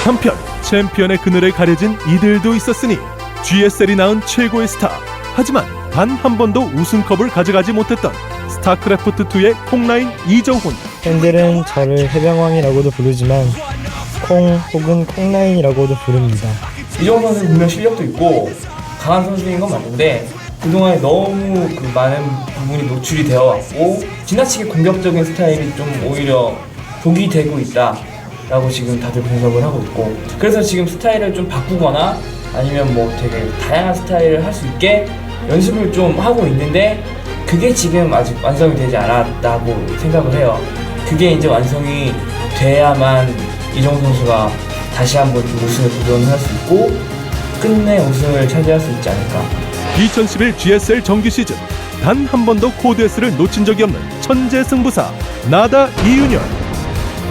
한편 챔피언의 그늘에 가려진 이들도 있었으니 GSL이 낳은 최고의 스타. 하지만 단 한 번도 우승컵을 가져가지 못했던 스타크래프트2의 콩라인 이정훈. 팬들은 저를 해병왕이라고도 부르지만 콩 혹은 콩라인이라고도 부릅니다. 이정훈 선수는 분명 실력도 있고 강한 선수인 건 맞는데 그동안에 너무 그 많은 부분이 노출이 되어 왔고 지나치게 공격적인 스타일이 좀 오히려 독이 되고 있다라고 지금 다들 분석을 하고 있고, 그래서 지금 스타일을 좀 바꾸거나 아니면 뭐 되게 다양한 스타일을 할 수 있게 연습을 좀 하고 있는데 그게 지금 아직 완성이 되지 않았다고 생각을 해요. 그게 이제 완성이 돼야만 이정훈 선수가 다시 한번 우승에 도전할 수 있고 끝내 우승을 차지할 수 있지 않을까. 2011 GSL 정규 시즌 단 한 번도 코드 S를 놓친 적이 없는 천재 승부사 나다 이윤열.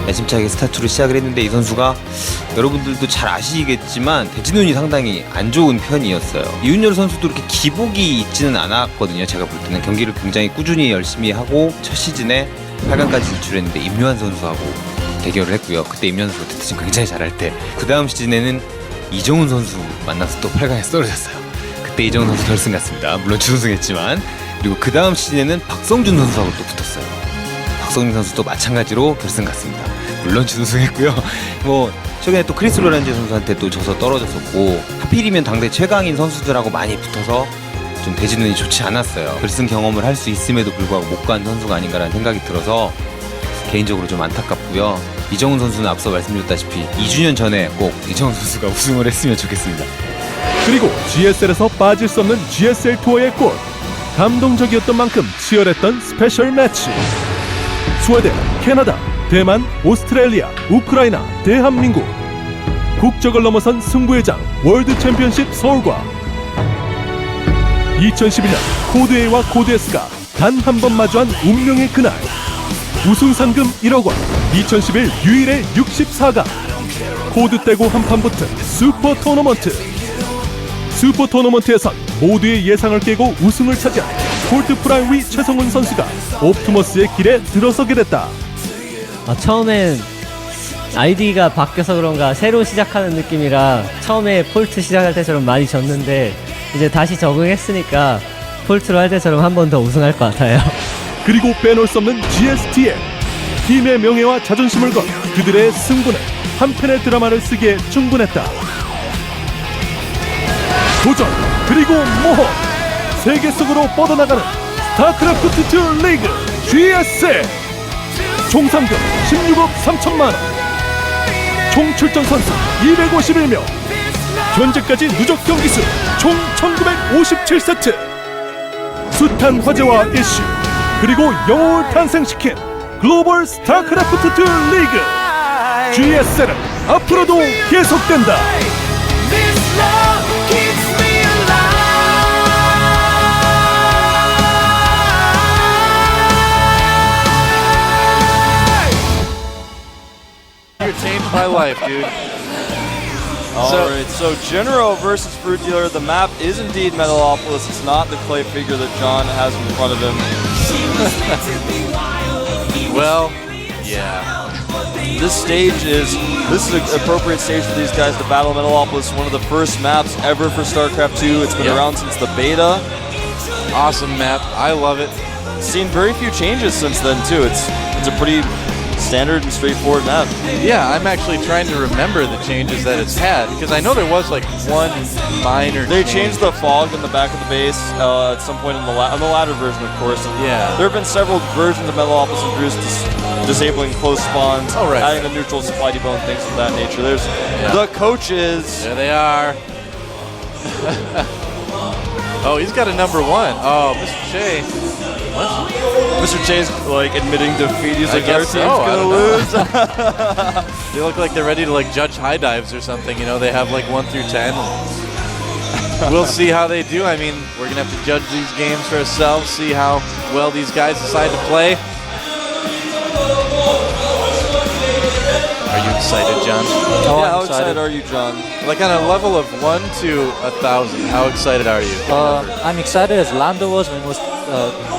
야심차게 스타2를 시작을 했는데 이 선수가 여러분들도 잘 아시겠지만 대진운이 상당히 안 좋은 편이었어요. 이윤열 선수도 이렇게 기복이 있지는 않았거든요. 제가 볼 때는 경기를 굉장히 꾸준히 열심히 하고 첫 시즌에 8강까지 진출했는데 임요한 선수하고 대결을 했고요. 그때 임요한 선수가 대신 굉장히 잘할 때 그 다음 시즌에는 이정훈 선수 만나서 또 8강에 떨어졌어요. 그때 이정훈 선수 결승 갔습니다. 물론 준우승했지만. 그리고 그 다음 시즌에는 박성준 선수하고 또 붙었어요. 박성준 선수도 마찬가지로 결승 갔습니다. 물론 준우승했고요. 뭐 최근에 또 크리스 로렌즈 선수한테 또 져서 떨어졌었고, 하필이면 당대 최강인 선수들하고 많이 붙어서 좀 대진운이 좋지 않았어요. 결승 경험을 할 수 있음에도 불구하고 못 간 선수가 아닌가라는 생각이 들어서 개인적으로 좀 안타깝고요. 이정훈 선수는 앞서 말씀드렸다시피 2주년 전에 꼭 이정훈 선수가 우승을 했으면 좋겠습니다. 그리고 GSL에서 빠질 수 없는 GSL 투어의 꽃. 감동적이었던 만큼 치열했던 스페셜 매치. 스웨덴, 캐나다, 대만, 오스트레일리아, 우크라이나, 대한민국. 국적을 넘어선 승부의 장 월드 챔피언십 서울과 2011년 코드 A와 코드 S가 단 한 번 마주한 운명의 그날. 우승 상금 1억 원, 2011 유일의 64강. 코드 떼고 한판 붙은 슈퍼 토너먼트. 슈퍼 토너먼트에선 모두의 예상을 깨고 우승을 차지한 콜트 프라이위 최성훈 선수가 옵티머스의 길에 들어서게 됐다. 처음엔 아이디가 바뀌어서 그런가 새로 시작하는 느낌이라 처음에 폴트 시작할 때처럼 많이 졌는데 이제 다시 적응했으니까 폴트로 할 때처럼 한 번 더 우승할 것 같아요. 그리고 빼놓을 수 없는 GSTL. 팀의 명예와 자존심을 건 그들의 승부는 한 편의 드라마를 쓰기에 충분했다. 도전 그리고 모험, 세계 속으로 뻗어나가는 스타크래프트2 리그 GSL. 총 상금 16억 3천만 원, 총 출전 선수 251명, 현재까지 누적 경기수 총 1957세트. 숱한 화제와 이슈, 그리고 영웅을 탄생시킨 글로벌 스타크래프트2 리그 GSL은 앞으로도 계속된다. You're changed my life, dude. Alright, so JinRo versus FruitDealer. The map is indeed Metalopolis. It's not the clay figure that John has in front of him. Well, yeah. This is an appropriate stage for these guys to battle Metalopolis. One of the first maps ever for Starcraft 2. It's been around since the beta. Awesome map. I love it. Seen very few changes since then too. It's a pretty standard and straightforward map. Yeah, I'm actually trying to remember the changes that it's had because I know there was like one minor. They change. changed the fog in the back of the base at some point on the latter version, of course. Yeah. There have been several versions of Metalopolis and Bruce disabling close spawns, adding a neutral supply depot and things of that nature. There's the coaches. There they are. Oh, he's got a number 1. Oh, Mr. Che. What? Mr. Che's like admitting defeat. He's like, our team's gonna lose. lose. They look like they're ready to like judge high dives or something. You know, they have like 1 through 10. We'll see how they do. I mean, we're gonna have to judge these games for ourselves, see how well these guys decide to play. Are you excited, John? Oh, yeah, how excited are you, John? Like on a level of 1 to 1,000, how excited are you? I'm excited as Lando was when he was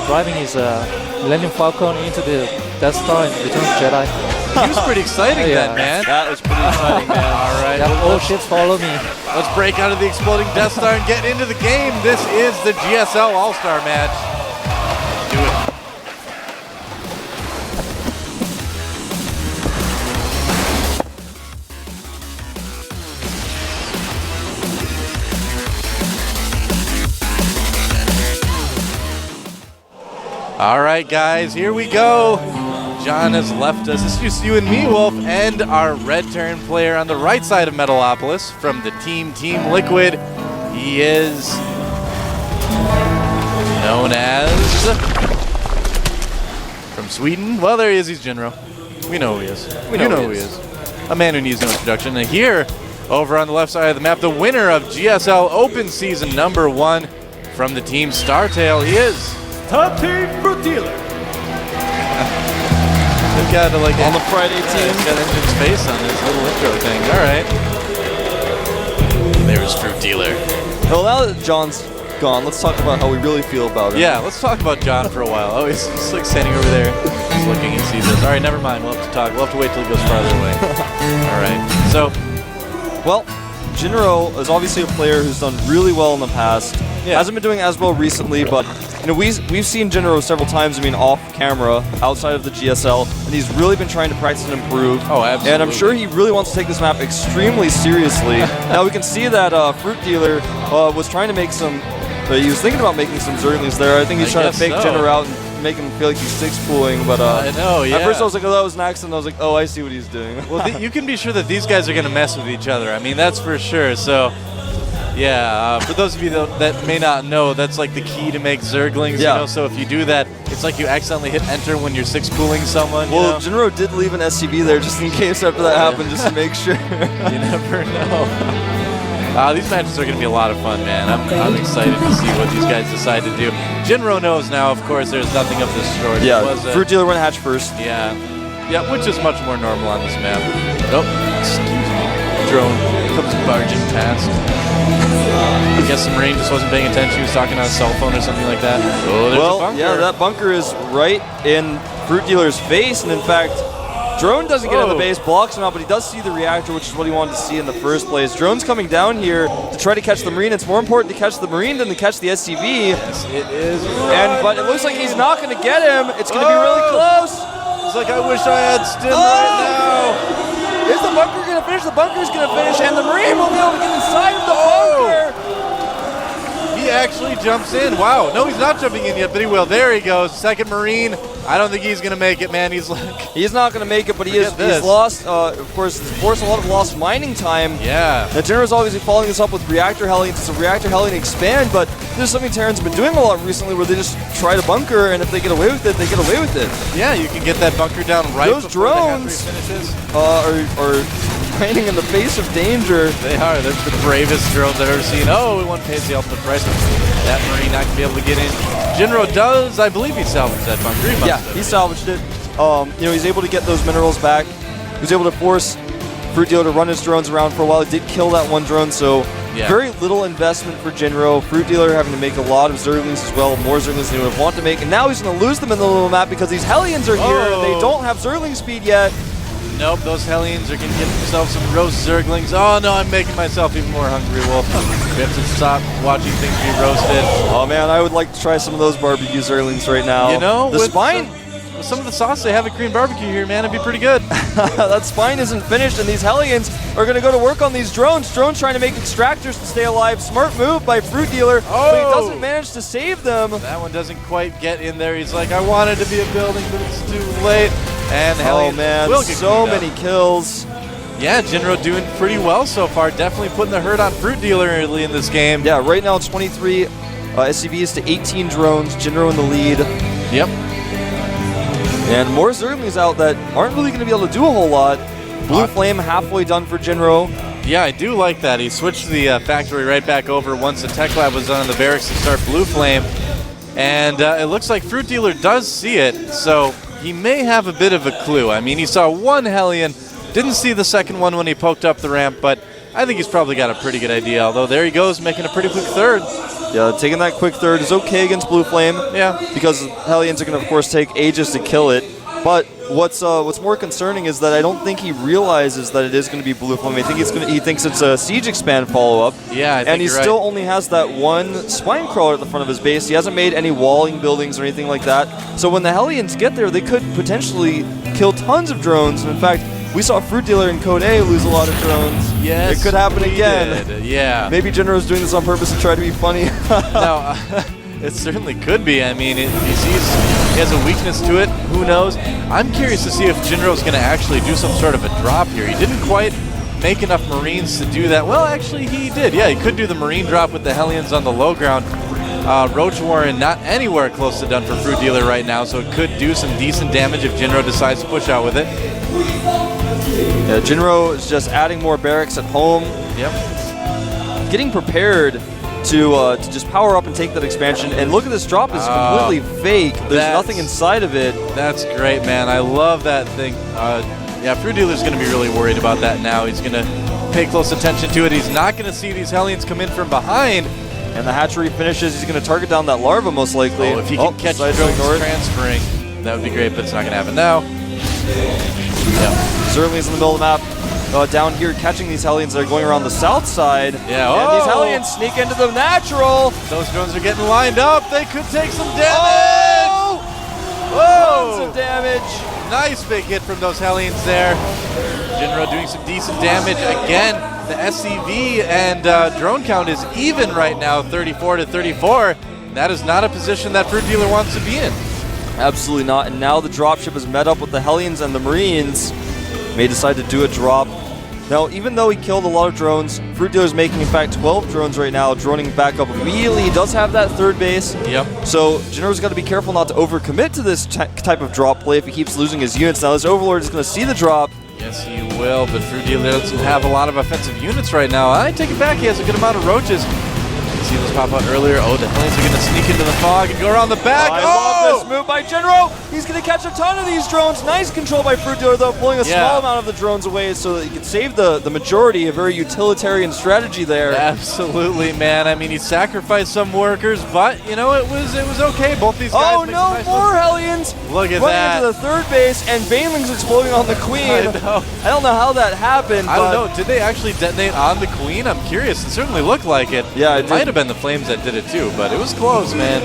driving his Millennium Falcon into the Death Star in Return of the Jedi. He was pretty exciting then, man. That was pretty exciting, man. All right. All ships follow me. Let's break out of the exploding Death Star and get into the game. This is the GSL All-Star match. Do it. All right, guys, here we go. John has left us. This is just you and me, Wolf, and our red turn player on the right side of Metalopolis from the Team Liquid. He is known as, from Sweden. Well, there he is. He's JinRo. We know who he is. We know who he is. A man who needs no introduction. And here, over on the left side of the map, the winner of GSL Open Season number 1 from the Team Startail. He is FruitDealer. They've got like on the Friday team. He's got Engine's face on his little intro thing. All right. There's FruitDealer. Well, now that John's gone, let's talk about how we really feel about him. Yeah, let's talk about John for a while. Oh, he's just like standing over there, just looking and sees us. All right, never mind. We'll have to talk. We'll have to wait till he goes farther away. All right. So, well, JinRo is obviously a player who's done really well in the past. Yeah. Hasn't been doing as well recently, but you know we've seen JinRo several times. I mean, off camera, outside of the GSL, and he's really been trying to practice and improve. Oh, absolutely. And I'm sure he really wants to take this map extremely seriously. Now we can see that FruitDealer was trying to make some. He was thinking about making some Zerglings there. I think he's trying to fake JinRo out and make him feel like he's 6-pooling, but I know, yeah. At first I was like, oh, that was an accident. I was like, oh, I see what he's doing. Well, you can be sure that these guys are going to mess with each other. I mean, that's for sure. So, yeah, for those of you that may not know, that's like the key to make Zerglings. Yeah. You know, so if you do that, it's like you accidentally hit enter when you're 6-pooling someone. Well, JinRo did leave an SCV there just in case after that happened, just to make sure. You never know. These matches are going to be a lot of fun, man. I'm excited to see what these guys decide to do. JinRo knows now, of course, there's nothing of this sort. Yeah, FruitDealer went hatch first. Yeah. Yeah, which is much more normal on this map. Oh, excuse me. Drone comes barging past. I guess the Marine just wasn't paying attention. He was talking on a cell phone or something like that. Oh, there's a bunker. Yeah, that bunker is right in FruitDealer's face, and in fact, Drone doesn't get in the base, blocks him out, but he does see the reactor, which is what he wanted to see in the first place. Drone's coming down here to try to catch the Marine. It's more important to catch the Marine than to catch the SCV. Yes, it is. But it looks like he's not going to get him. It's going to be really close. It's like I wish I had Stim right now. Is the bunker going to finish? The bunker's going to finish, and the Marine will be able to get inside of the bunker. He actually jumps in. Wow. No, he's not jumping in yet, but he will. There he goes. Second Marine. I don't think he's going to make it, man. He's not going to make it, but he's lost, of course, a lot of lost mining time. Yeah. Now, JinRo's obviously following this up with Reactor Hellions. It's a Reactor Hellion expand, but there's something Terrans have been doing a lot recently where they just try to bunker, and if they get away with it, they get away with it. Yeah, you can get that bunker down right Those before drones the finishes. are raining in the face of danger. They are. They're the bravest drones I've ever seen. Oh, one pays the ultimate price. That Marine not going to be able to get in. JinRo does, I believe he salvaged that bunker. He salvaged it. He's able to get those minerals back. He was able to force FruitDealer to run his drones around for a while. He did kill that one drone, so very little investment for JinRo. FruitDealer having to make a lot of Zerglings as well, more Zerglings than he would want to make, and now he's going to lose them in the little map because these Hellions are here and they don't have Zergling speed yet. Nope, those Hellions are going to get themselves some roast Zerglings. Oh no, I'm making myself even more hungry, Wolf. We have to stop watching things be roasted. Oh man, I would like to try some of those barbecue Zerglings right now. You know, the spine with some of the sauce they have at Korean barbecue here, man, it'd be pretty good. That spine isn't finished, and these Hellions are going to go to work on these drones. Drones trying to make extractors to stay alive. Smart move by FruitDealer, but he doesn't manage to save them. That one doesn't quite get in there. He's like, I wanted to be a building, but it's too late. And the Hellions will get so cleaned up. many kills. Yeah, JinRo doing pretty well so far. Definitely putting the hurt on FruitDealer early in this game. Yeah, right now 23 SCVs to 18 drones. JinRo in the lead. Yep. And more Zerglings out that aren't really going to be able to do a whole lot. Blue Flame halfway done for JinRo. Yeah, I do like that. He switched the factory right back over once the tech lab was done in the barracks to start Blue Flame. And it looks like FruitDealer does see it, so he may have a bit of a clue. I mean, he saw one Hellion, didn't see the second one when he poked up the ramp, but I think he's probably got a pretty good idea, although there he goes, making a pretty quick third. Yeah, taking that quick third is okay against Blue Flame. Yeah. Because Hellions are going to, of course, take ages to kill it. But what's more concerning is that I don't think he realizes that it is going to be Blue Flame. I think he thinks it's a Siege Expand follow-up. Yeah, I think and he you're still right. only has that one Spine Crawler at the front of his base. He hasn't made any walling buildings or anything like that. So when the Hellions get there, they could potentially kill tons of drones. And in fact, we saw FruitDealer in Code A lose a lot of drones. Yes, it could happen again. did. Yeah. Maybe JinRo's doing this on purpose to try to be funny. No, it certainly could be. I mean, he has a weakness to it. Who knows? I'm curious to see if JinRo's going to actually do some sort of a drop here. He didn't quite make enough Marines to do that. Well, actually, he did. Yeah, he could do the Marine drop with the Hellions on the low ground. Roach Warren not anywhere close to done for FruitDealer right now, so it could do some decent damage if JinRo decides to push out with it. Yeah, JinRo is just adding more barracks at home. Yep. Getting prepared to just power up and take that expansion. And look at this drop, is completely fake. There's nothing inside of it. That's great, man. I love that thing. Yeah, FruitDealer's going to be really worried about that now. He's going to pay close attention to it. He's not going to see these Hellions come in from behind. And the hatchery finishes. He's going to target down that larva most likely. Oh, if he can catch drones transferring, that would be great, but it's not going to happen now. Yeah. Zergling's in the middle of the map. Down here catching these Hellions that are going around the south side. Yeah, and these Hellions sneak into the natural. Those drones are getting lined up. They could take some damage. Tons of damage. Nice big hit from those Hellions there. JinRo doing some decent damage. Again, the SCV and drone count is even right now, 34 to 34. That is not a position that FruitDealer wants to be in. Absolutely not. And now the dropship is met up with the Hellions and the Marines. May decide to do a drop. Now, even though he killed a lot of drones, FruitDealer is making, in fact, 12 drones right now, droning back up immediately. He does have that third base. Yep. So JinRo's got to be careful not to overcommit to this type of drop play if he keeps losing his units. Now, this Overlord is going to see the drop. Yes, he will, but FruitDealer doesn't have a lot of offensive units right now. I take it back. He has a good amount of roaches. See those pop out earlier. Oh, the Hellions are going to sneak into the fog and go around the back. I love this move by JinRo. He's going to catch a ton of these drones. Nice control by FruitDealer, though, pulling a small amount of the drones away so that he can save the majority. A very utilitarian strategy there. Absolutely, man. I mean, he sacrificed some workers, but, you know, it was okay. Both these guys Oh, no, more Hellions. Look at running that. Into the third base, and Baneling's exploding on the Queen. I know. I don't know how that happened. I don't know. Did they actually detonate on the Queen? I'm curious. It certainly looked like it. Yeah, it might have been the Flames that did it too, but it was close, man.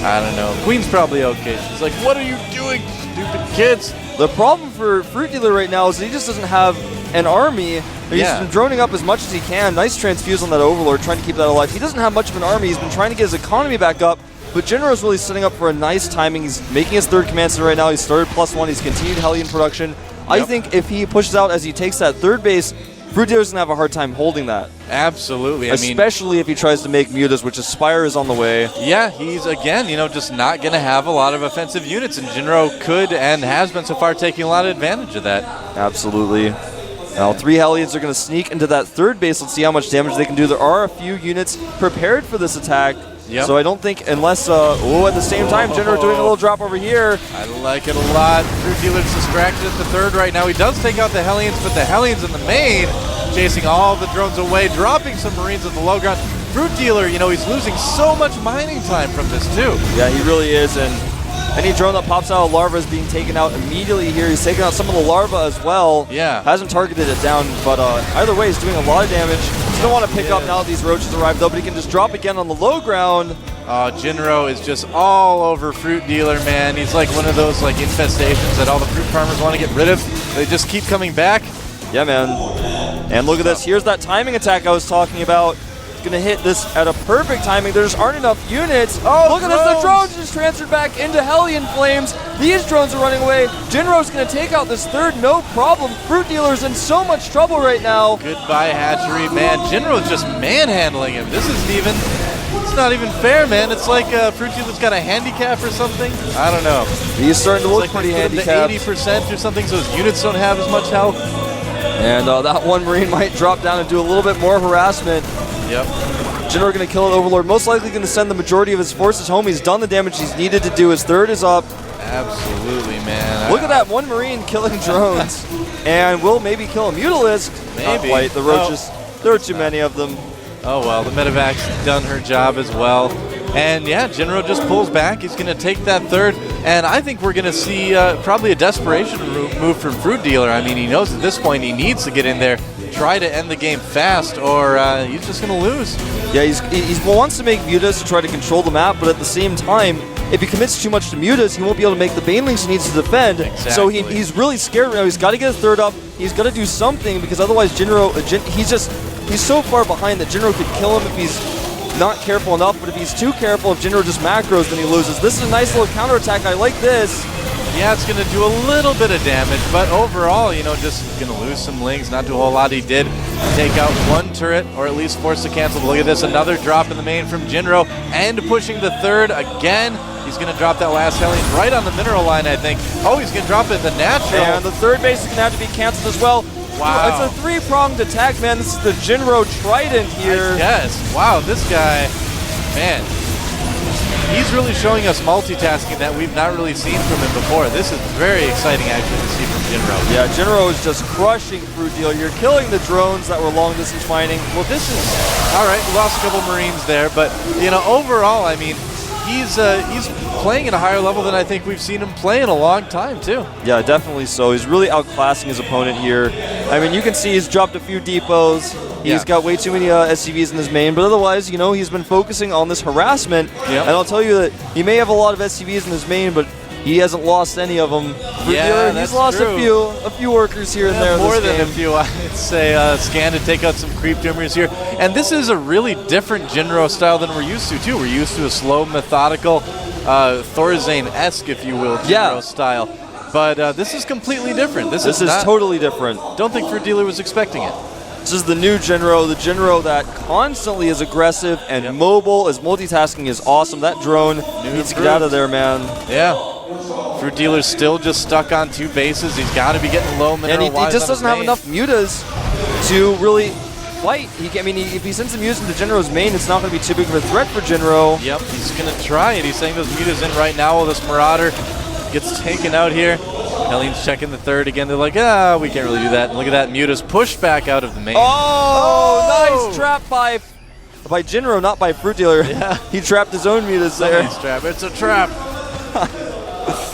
I don't know. Queen's probably okay. She's like, what are you doing, stupid kids? The problem for FruitDealer right now is that he just doesn't have an army. He's been droning up as much as he can. Nice transfuse on that Overlord, trying to keep that alive. He doesn't have much of an army. He's been trying to get his economy back up, but JinRo's really setting up for a nice timing. He's making his third command center right now. He started +1. He's continued Hellion production. Yep. I think if he pushes out as he takes that third base, FruitDealer's going to have a hard time holding that. Absolutely. Especially if he tries to make mutas, which Aspire is on the way. Yeah, he's, again, you know, just not going to have a lot of offensive units, and JinRo could and has been so far taking a lot of advantage of that. Absolutely. Now, 3 Hellions are going to sneak into that third base. Let's see how much damage they can do. There are a few units prepared for this attack. Yep. So I don't think, unless, at the same time, JinRo doing a little drop over here. I like it a lot. FruitDealer's distracted at the third right now. He does take out the Hellions, but the Hellions in the main, chasing all the drones away, dropping some Marines at the low ground. FruitDealer, you know, he's losing so much mining time from this, too. Yeah, he really is, and any drone that pops out of larva is being taken out immediately here. He's taking out some of the larva as well. Yeah. Hasn't targeted it down, but either way, he's doing a lot of damage. Still want to pick up now that these roaches arrived, though, but he can just drop again on the low ground. JinRo is just all over FruitDealer, man. He's like one of those like infestations that all the fruit farmers want to get rid of. They just keep coming back. Yeah, man. And look at this. Here's that timing attack I was talking about. It's going to hit this at a perfect timing. There just aren't enough units. Oh, look at this. The drones just transferred back into Hellion Flames. These drones are running away. JinRo's going to take out this third, no problem. FruitDealer's in so much trouble right now. Goodbye, Hatchery. Man, JinRo's just manhandling him. This isn't even... It's not even fair, man. It's like FruitDealer's got a handicap or something. I don't know. He's starting to look like pretty handicapped. 80% or something, so his units don't have as much health. And that one Marine might drop down and do a little bit more harassment. Yep. JinRo going to kill an Overlord. Most likely going to send the majority of his forces home. He's done the damage he's needed to do. His third is up. Absolutely, man. Look at that one Marine killing drones. And will maybe kill a Mutalisk. Maybe. Not quite. The roaches. There are too many of them. Oh, well, the Medevac's done her job as well. And yeah, JinRo just pulls back. He's going to take that third. And I think we're going to see probably a desperation move from FruitDealer. I mean, he knows at this point he needs to get in there, try to end the game fast, or he's just going to lose. Yeah, he wants to make Mutas to try to control the map, but at the same time, if he commits too much to Mutas, he won't be able to make the Banelings he needs to defend. Exactly. So he's really scared right now. He's got to get his third up. He's got to do something, because otherwise JinRo, he's so far behind that JinRo could kill him if he's not careful enough, but if he's too careful, if JinRo just macros, then he loses. This is a nice little counterattack. I like this. Yeah, it's going to do a little bit of damage, but overall, you know, just going to lose some lings. Not do a whole lot. He did take out one turret, or at least force to cancel. But look at this, another drop in the main from JinRo, and pushing the third again. He's going to drop that last Hellion right on the mineral line, I think. Oh, he's going to drop it at the natural. And the third base is going to have to be canceled as well. Wow. It's a three-pronged attack, man. This is the JinRo Trident here. Yes. Wow, this guy, man, he's really showing us multitasking that we've not really seen from him before. This is very exciting, actually, to see from JinRo. Yeah, JinRo is just crushing FruitDealer. You're killing the drones that were long-distance fighting. Well, this is, all right, we lost a couple Marines there, but, you know, overall, I mean, he's playing at a higher level than I think we've seen him play in a long time, too. Yeah, definitely so. He's really outclassing his opponent here. I mean, you can see he's dropped a few depots. He's got way too many SCVs in his main, but otherwise, you know, he's been focusing on this harassment. Yep. And I'll tell you that he may have a lot of SCVs in his main, but he hasn't lost any of them. Yeah, he's lost true. a few workers here and there. More in this than game. a few, I'd say. Scan to take out some creep doomers here. And this is a really different JinRo style than we're used to, too. We're used to a slow, methodical, Thorazane-esque, if you will, JinRo style. But this is completely different. This is totally different. Don't think FruitDealer was expecting it. This is the new JinRo, the JinRo that constantly is aggressive and mobile. His multitasking is awesome. That drone needs to get out of there, man. Yeah. FruitDealer's still just stuck on two bases. He's got to be getting low mineral. And he just doesn't have enough mutas to really fight. If he sends the mutas into JinRo's main, it's not going to be too big of a threat for JinRo. Yep, he's going to try it. He's sending those mutas in right now while this Marauder gets taken out here. Hellion's checking the third again. They're like, we can't really do that. And look at that, Muta's pushed back out of the main. Oh, nice trap by JinRo, not by FruitDealer. Yeah. He trapped his own mutas there. Nice trap. It's a trap.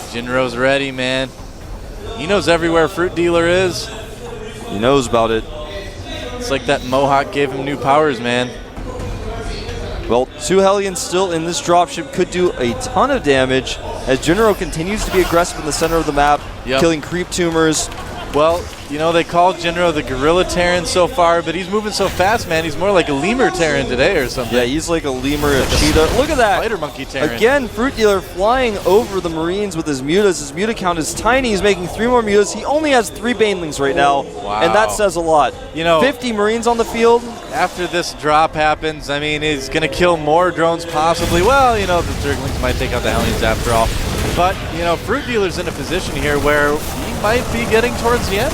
JinRo's ready, man. He knows everywhere FruitDealer is. He knows about it. It's like that Mohawk gave him new powers, man. Well, two Hellions still in this dropship could do a ton of damage as JinRo continues to be aggressive in the center of the map, killing creep tumors. Well, you know, they call JinRo the Gorilla Terran so far, but he's moving so fast, man. He's more like a Lemur Terran today or something. Yeah, he's like a Lemur, a cheetah. Look at that. Spider Monkey Terran. Again, FruitDealer flying over the Marines with his mutas. His muta count is tiny. He's making 3 more mutas. He only has 3 Banelings right now, and that says a lot. You know, 50 Marines on the field. After this drop happens, I mean, he's going to kill more drones possibly. Well, you know, the Zerglings might take out the Hellions after all. But, you know, FruitDealer's in a position here where he might be getting towards the end.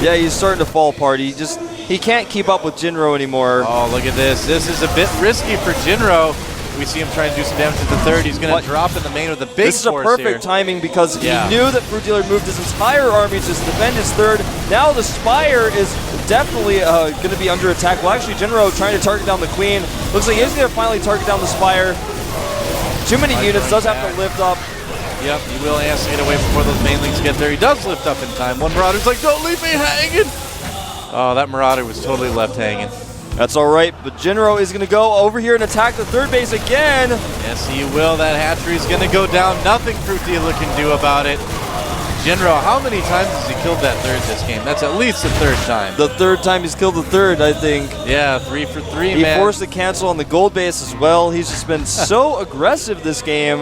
Yeah, he's starting to fall apart. He can't keep up with JinRo anymore. Oh, look at this. This is a bit risky for JinRo. We see him trying to do some damage to the third. He's going to drop in the main with a big force. This is a perfect timing because he knew that FruitDealer moved his entire army to defend his third. Now the Spire is definitely going to be under attack. Well, actually, JinRo trying to target down the Queen. Looks like he's going to finally target down the Spire. Too many units, does have to lift up. Yep, he will has to get away before those Banelings get there. He does lift up in time. One Marauder's like, don't leave me hanging. Oh, that Marauder was totally left hanging. That's all right, but JinRo is going to go over here and attack the third base again. Yes, he will. That hatchery is going to go down. Nothing FruitDealer can do about it. JinRo, how many times has he killed that third this game? That's at least the third time. The third time he's killed the third, I think. Yeah, 3 for 3, he man. He forced the cancel on the gold base as well. He's just been so aggressive this game.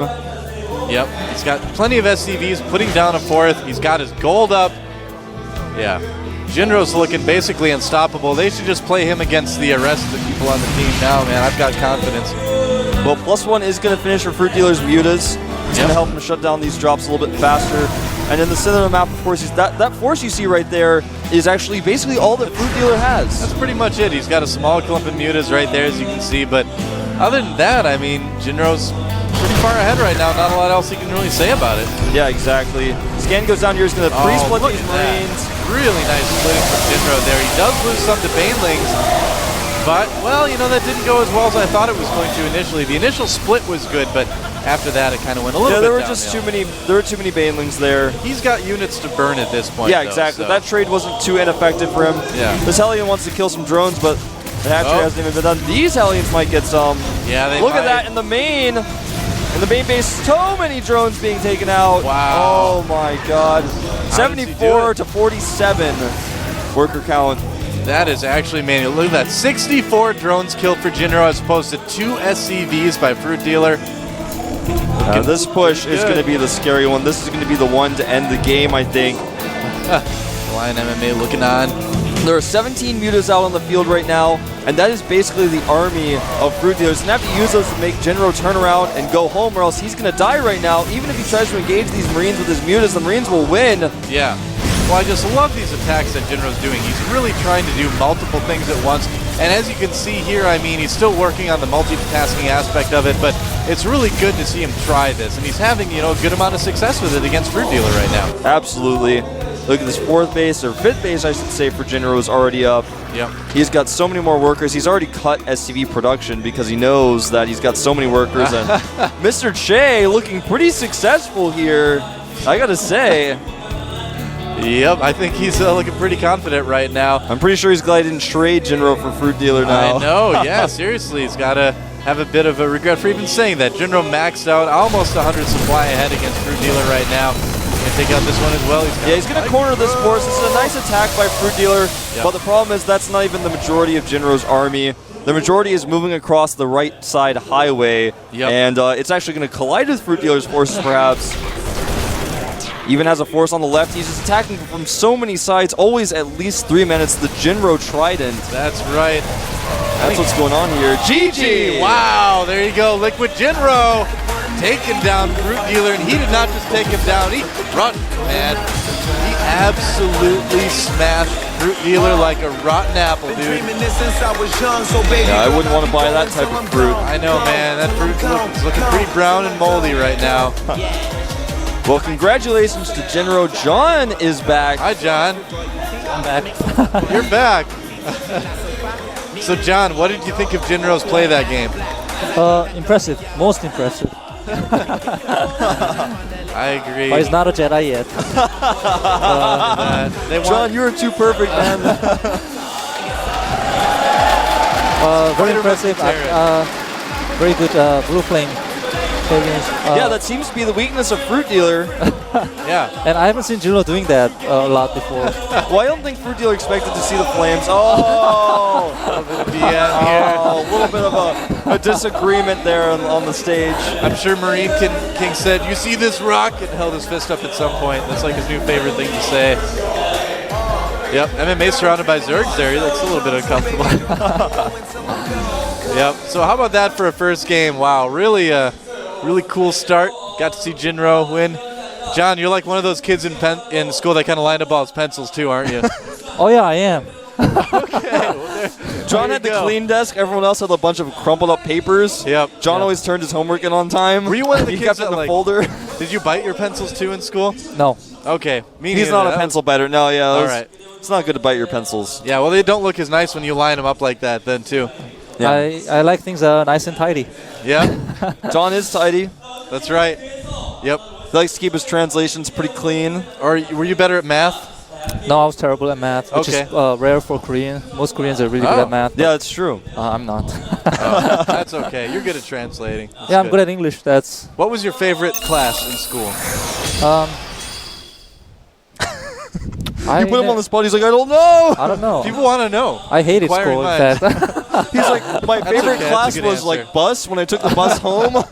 Yep, he's got plenty of SCVs, putting down a fourth. He's got his gold up. Yeah, JinRo's looking basically unstoppable. They should just play him against the rest of the people on the team now, man. I've got confidence. Well, +1 is going to finish for FruitDealer's Mutas. It's going to help him shut down these drops a little bit faster. And in the center of the map, of course, that force you see right there is actually basically all that FruitDealer has. That's pretty much it. He's got a small clump of Mutas right there, as you can see. But other than that, I mean, JinRo's pretty far ahead right now. Not a lot else he can really say about it. Yeah, exactly. Scan goes down here. He's going to pre-split these Marines. Really nice splitting from JinRo there. He does lose some to Banelings. But, well, you know, that didn't go as well as I thought it was going to initially. The initial split was good, but after that it kind of went a little bit downhill. There were too many Banelings there. He's got units to burn at this point. Yeah, exactly. So. That trade wasn't too ineffective for him. Yeah. This Hellion wants to kill some drones, but the hatchery hasn't even been done. These Hellions might get some. Yeah, they Look might. at that in the main. In the main base, so many drones being taken out. Wow. Oh my god. 74 to 47 worker count. That is actually manual. Look at that. 64 drones killed for JinRo as opposed to 2 SCVs by FruitDealer. This push is going to be the scary one. This is going to be the one to end the game, I think. Lion MMA looking on. There are 17 Mutas out on the field right now, and that is basically the army of FruitDealers. He's going to have to use those to make JinRo turn around and go home, or else he's going to die right now. Even if he tries to engage these Marines with his Mutas, the Marines will win. Yeah. Well, I just love these attacks that JinRo's doing. He's really trying to do multiple things at once. And as you can see here, I mean, he's still working on the multitasking aspect of it, but it's really good to see him try this. And he's having, you know, a good amount of success with it against FruitDealer right now. Absolutely. Look at this fourth base, or fifth base, I should say, for JinRo is already up. Yep. He's got so many more workers. He's already cut SCV production because he knows that he's got so many workers. And Mr. Che looking pretty successful here, I gotta say. Yep, I think he's looking pretty confident right now. I'm pretty sure he's glad he didn't trade JinRo for FruitDealer now. I know, yeah, seriously. He's got to have a bit of a regret for even saying that. JinRo maxed out almost 100 supply ahead against FruitDealer right now. He's going to take out this one as well. He's going to corner this force. This is a nice attack by FruitDealer, but the problem is that's not even the majority of JinRo's army. The majority is moving across the right side highway, and it's actually going to collide with FruitDealer's forces perhaps. Even has a force on the left. He's just attacking from so many sides, always at least 3 minutes. The JinRo Trident. That's right. That's what's going on here. GG! Wow, there you go. Liquid JinRo taking down FruitDealer, and he did not just take him down. He run, man. He absolutely smashed FruitDealer like a rotten apple, dude. Yeah, I wouldn't want to buy that type of fruit. I know, man. That fruit is looking pretty brown and moldy right now. Well, congratulations to JinRo. John is back. Hi, John. I'm back. You're back. So, John, what did you think of JinRo's play that game? Impressive. Most impressive. I agree. But he's not a Jedi yet. John, you were too perfect, man. Very impressive. Very good blue flame. Yeah, that seems to be the weakness of FruitDealer. Yeah. And I haven't seen JinRo doing that a lot before. Well, I don't think FruitDealer expected to see the flames. Oh! A little bit of a disagreement there on the stage. I'm sure Marine King said, "You see this rock?" and held his fist up at some point. That's like his new favorite thing to say. Yep, MMA surrounded by Zergs there. He looks a little bit uncomfortable. Yep, so how about that for a first game? Wow, really cool start. Got to see JinRo win. John, you're like one of those kids in school that kind of lined up all his pencils too, aren't you? Oh yeah, I am. John had the clean desk. Everyone else had a bunch of crumpled up papers. Yep. John always turned his homework in on time. Were you one of the he kids kept it in that a folder? Did you bite your pencils too in school? No. Okay. He's not a pencil biter. No, yeah. All right. It's not good to bite your pencils. Yeah, well, they don't look as nice when you line them up like that then too. Yeah. I like things nice and tidy. Yeah. John is tidy. That's right. Yep. He likes to keep his translations pretty clean. Or were you better at math? No, I was terrible at math, which Okay. is rare for Korean. Most Koreans are really good at math. Yeah, it's true. I'm not. That's okay. You're good at translating. That's Yeah, I'm good at English. That's. What was your favorite class in school? You put him on the spot. He's like, I don't know. I don't know. People want to know. I hated Inquiring school. In minds. fact. He's like, my That's favorite okay, that's a class good was answer. like bus when I took the bus home.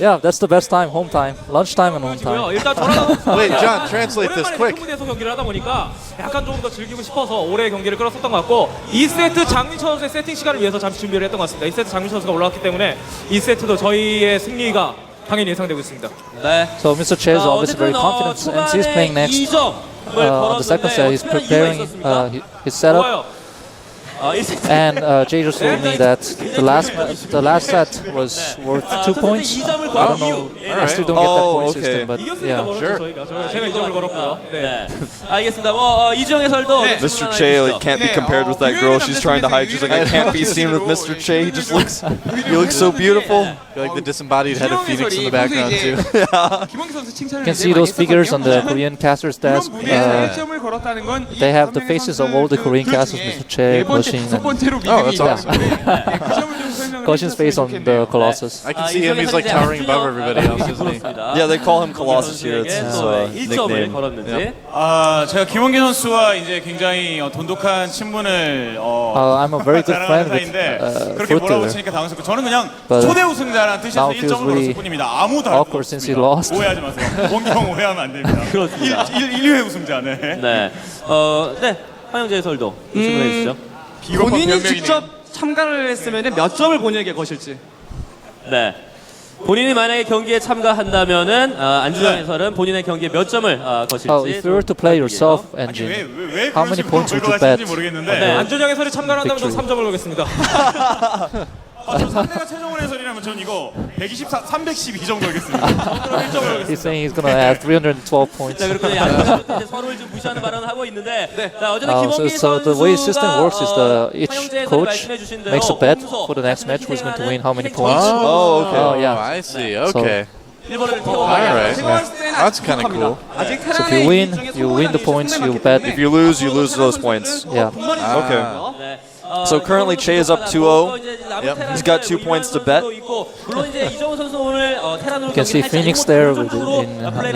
Yeah, that's the best time. Home time, lunchtime, and home time. 일단 저랑 Wait, John, translate this 오랜만에 quick. 대통무대에서 경기를 하다 보니까 약간 조금 더 즐기고 싶어서 올해 경기를 끌었었던 것 같고 2세트 장민철 선수의 세팅 시간을 위해서 잠시 준비를 했던 것 같습니다. 2세트 장민철 선수가 올라왔기 때문에 2세트도 저희의 승리가 당연히 예상되고 있습니다. 네. So Mr. Che is obviously very confident, and he's playing next. 2점 On the second set, he's preparing his setup. And Jay just told me that the last set was worth 2 points. I don't know. I still don't get that point system, but yeah. 제가 2점을 걸었고요. 네. 알겠습니다. 뭐 이주영 해설도 Mr. Che like, can't be compared with that girl. She's trying to hide. She's like, I can't be seen with Mr. Che. He just looks, he looks so beautiful. Feel like the disembodied head of Phoenix in the background too. You can see those figures on the Korean casters desk. They have the faces of all the Korean casters, Mr. Che, Goshin, Oh, that's awesome. Goshin's face on the Colossus. I can see him. He's like towering above everybody else, isn't he? Yeah, they call him Colossus here. It's his nickname. 제가 김원기 선수와 이제 굉장히 돈독한 친분을 I'm a very good friend with 그렇게 FruitDealer. 몰아붙이니까 당황스럽고 저는 그냥 But 초대 우승자라는 뜻에서 now feels 1점을 really 걸었을 뿐입니다. 아무 다른 awkward since he lost. 오해하지 마세요. 원기 형 오해하면 안 됩니다. 그렇습니다. 1회 우승자. 네. 네. 네. 황영재 해설도 질문해 주시죠. 본인이 직접 참가를 했으면 몇 점을 본인에게 거실지. 네. 본인이 만약에 경기에 참가한다면은 안주영 해설은 본인의 경기에 몇 점을 거실지. If you were to play yourself, Engine, how many points would you bet? 네. 안주영 해설이 참가를 한다면 저는 3점을 걸겠습니다. 상대가 최정원 해설이라면 전 이거 312점 걸겠습니다. He's saying he's gonna add 312 points. 자, 그리고 이제 서로를 좀 무시하는 발언을 하고 있는데, 자, 어제는 김원기 So the way the system works is each 황영재 해설이 coach 말씀해 주신 대로 makes a bet for the next match who's going to win how many points. Oh, okay. Oh, yeah. I see. Okay. 일본을 All right. That's kind of cool. So if you win the points, you bet. If you lose those points. Yeah. Okay. So currently Che is up 2-0. He's got 2 points to bet. 물론 이제 이정우 선수 오늘 테란으로 You can see Phoenix there in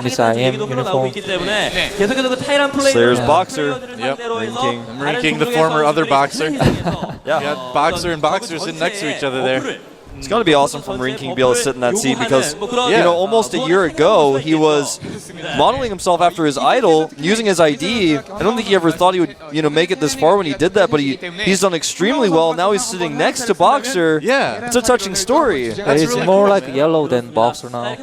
his IM uniform. 계속해서 그 타이란 플레이. Slayer's boxer. Yep. I'm ranking the former other boxer. Yeah. You got boxer and boxer sitting next to each other there. It's got to be awesome from Ring King to be able to sit in that seat because, you know, almost a year ago, he was modeling himself after his idol, using his ID. I don't think he ever thought he would, you know, make it this far when he did that, but he's done extremely well. Now he's sitting next to Boxer. Yeah. It's a touching story. It's more like yellow than Boxer now.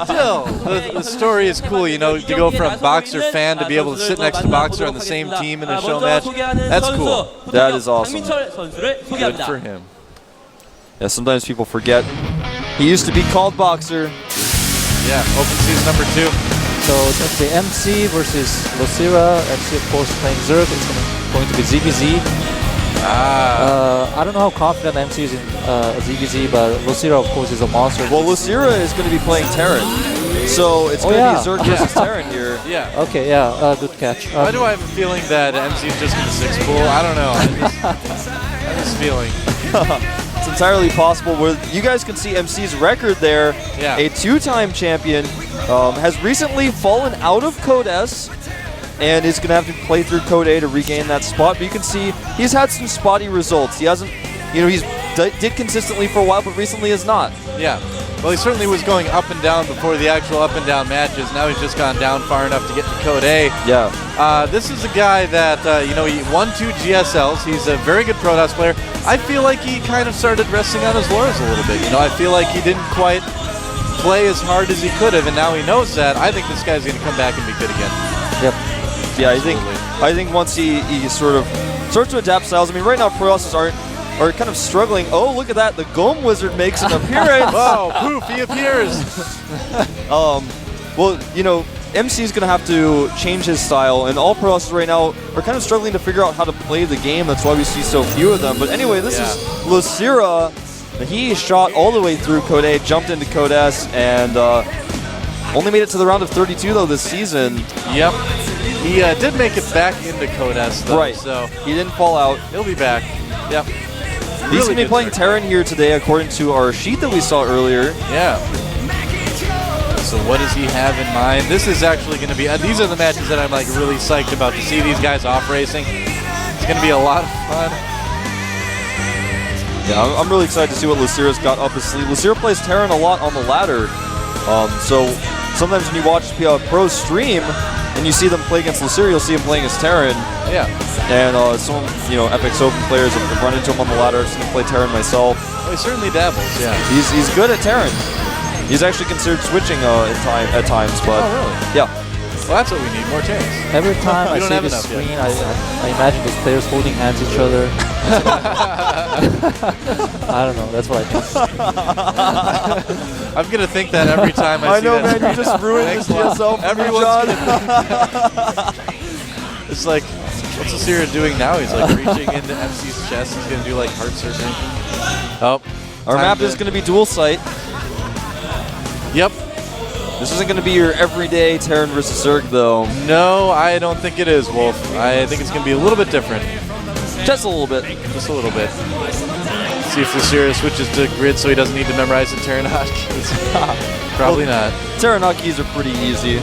Still, the story is cool, you know, to go from Boxer fan to be able to sit next to Boxer on the same team in a show match. That's cool. That is awesome. Good for him. Yeah, sometimes people forget. He used to be called Boxer. Yeah, open season number 2. So it's going to be MC versus Lucira. MC, of course, playing Zerg. It's going to be ZBZ. I don't know how confident MC is in ZBZ, but Lucira, of course, is a monster. Well, Lucira is going to be playing Terran. So it's going to be Zerg versus Terran here. Yeah. Okay, yeah, good catch. Why do I have a feeling that MC is just going to 6-pool? I don't know. I have this feeling. It's entirely possible. Where you guys can see MC's record there. Yeah. A 2-time champion, has recently fallen out of Code S and is going to have to play through Code A to regain that spot. But you can see he's had some spotty results. He hasn't, you know, he's did consistently for a while, but recently has not. Yeah. Well, he certainly was going up and down before the actual up and down matches. Now he's just gone down far enough to get to Code A. Yeah. This is a guy that, you know, he won 2 GSLs. He's a very good Protoss player. I feel like he kind of started resting on his laurels a little bit. You know, I feel like he didn't quite play as hard as he could have, and now he knows that. I think this guy's going to come back and be good again. Yep. Yeah, I think once he sort of starts to adapt styles. I mean, right now Protoss are kind of struggling. Oh, look at that! The Gom Wizard makes an appearance. Wow, poof! He appears. Well, you know, MC is going to have to change his style, and all Protoss right now are kind of struggling to figure out how to play the game. That's why we see so few of them. But anyway, this is Lucira. He shot all the way through Code A, jumped into Code S, and only made it to the round of 32 though this season. Yep. He did make it back into Codes, though. Right. So he didn't fall out. He'll be back. Yep. He's Really going to be playing Terran here today, according to our sheet that we saw earlier. Yeah. So what does he have in mind? This is actually going to be, these are the matches that I'm like really psyched about to see these guys off racing. It's going to be a lot of fun. Yeah, I'm really excited to see what Lucira's got up his sleeve. Lucira plays Terran a lot on the ladder. So sometimes when you watch pro stream and you see them play against Lucira, you'll see him playing as Terran. Yeah. And some, FX Open players have run into him on the ladder. I've seen him play Terran myself. Well, he certainly dabbles, yeah. He's good at Terran. He's actually considered switching at times, but yeah. Well, that's what we need, more Terrans. Every time I see this screen, I imagine those players holding hands each other. I don't know, that's what I think. I'm going to think that every time I see know, that. man, you just ruined the GSL for me, John. It's like, what's Lucira doing now? He's like reaching into MC's chest. He's going to do like heart surgery. Oh. Our map is going to be dual site. Yep. This isn't going to be your everyday Terran versus Zerg, though. No, I don't think it is, Wolf. I think it's going to be a little bit different. Just a little bit. Just a little bit. See if Lucira switches to grid so he doesn't need to memorize the Terran hotkeys. Probably not. Terran hotkeys are pretty easy.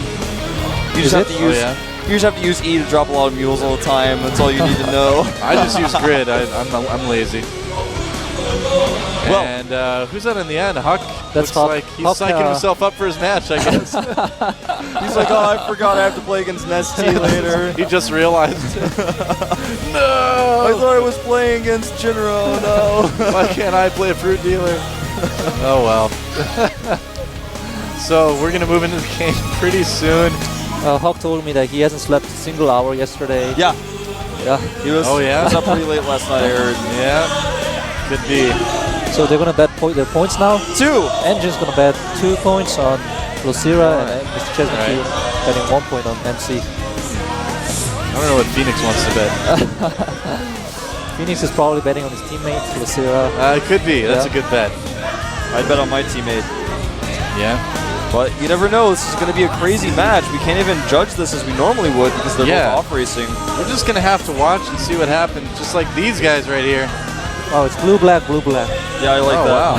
You just have to use. You just have to use E to drop a lot of mules all the time. That's all you need to know. I just use grid. I'm lazy. Well, and who's that in the end? Huck. That's looks like he's Huck, psyching himself up for his match, I guess. He's like, oh, I forgot I have to play against Nesty later. He just realized. No! I thought I was playing against JinRo, no. Why can't I play a FruitDealer? Oh, well. So we're going to move into the game pretty soon. Hawk told me that he hasn't slept a single hour yesterday. Yeah. Yeah. He was, oh, yeah? He was up pretty late last night, I heard. Yeah. Could be. So they're going to bet their points now? 2. Engine's going to bet 2 points on Lucira, and Mr. Chesney betting 1 point on MC. I don't know what Phoenix wants to bet. Phoenix is probably betting on his teammate, Lucira. It could be. That's a good bet. I'd bet on my teammate. Yeah. But you never know. This is going to be a crazy match. We can't even judge this as we normally would because they're both off racing. We're just going to have to watch and see what happens, just like these guys right here. Oh, it's blue, black, blue, black. Yeah, I like that. Wow.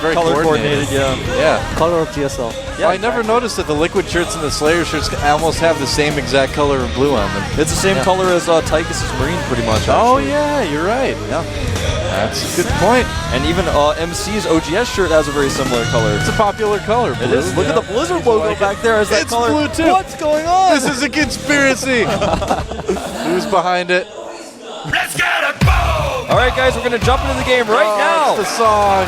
Very color coordinated, yeah. Yeah. Color of GSL. Yeah, I never noticed that the Liquid shirts and the Slayer shirts almost have the same exact color of blue on them. It's the same color as Tychus' Marine, pretty much. Oh, yeah, you're right. Yeah. That's a good point. And even MC's OGS shirt has a very similar color. It's a popular color, blue. It is. Look at the Blizzard logo back there as that color. It's blue, too. What's going on? This is a conspiracy. Who's behind it? All right, guys, we're going to jump into the game right now. That's the song.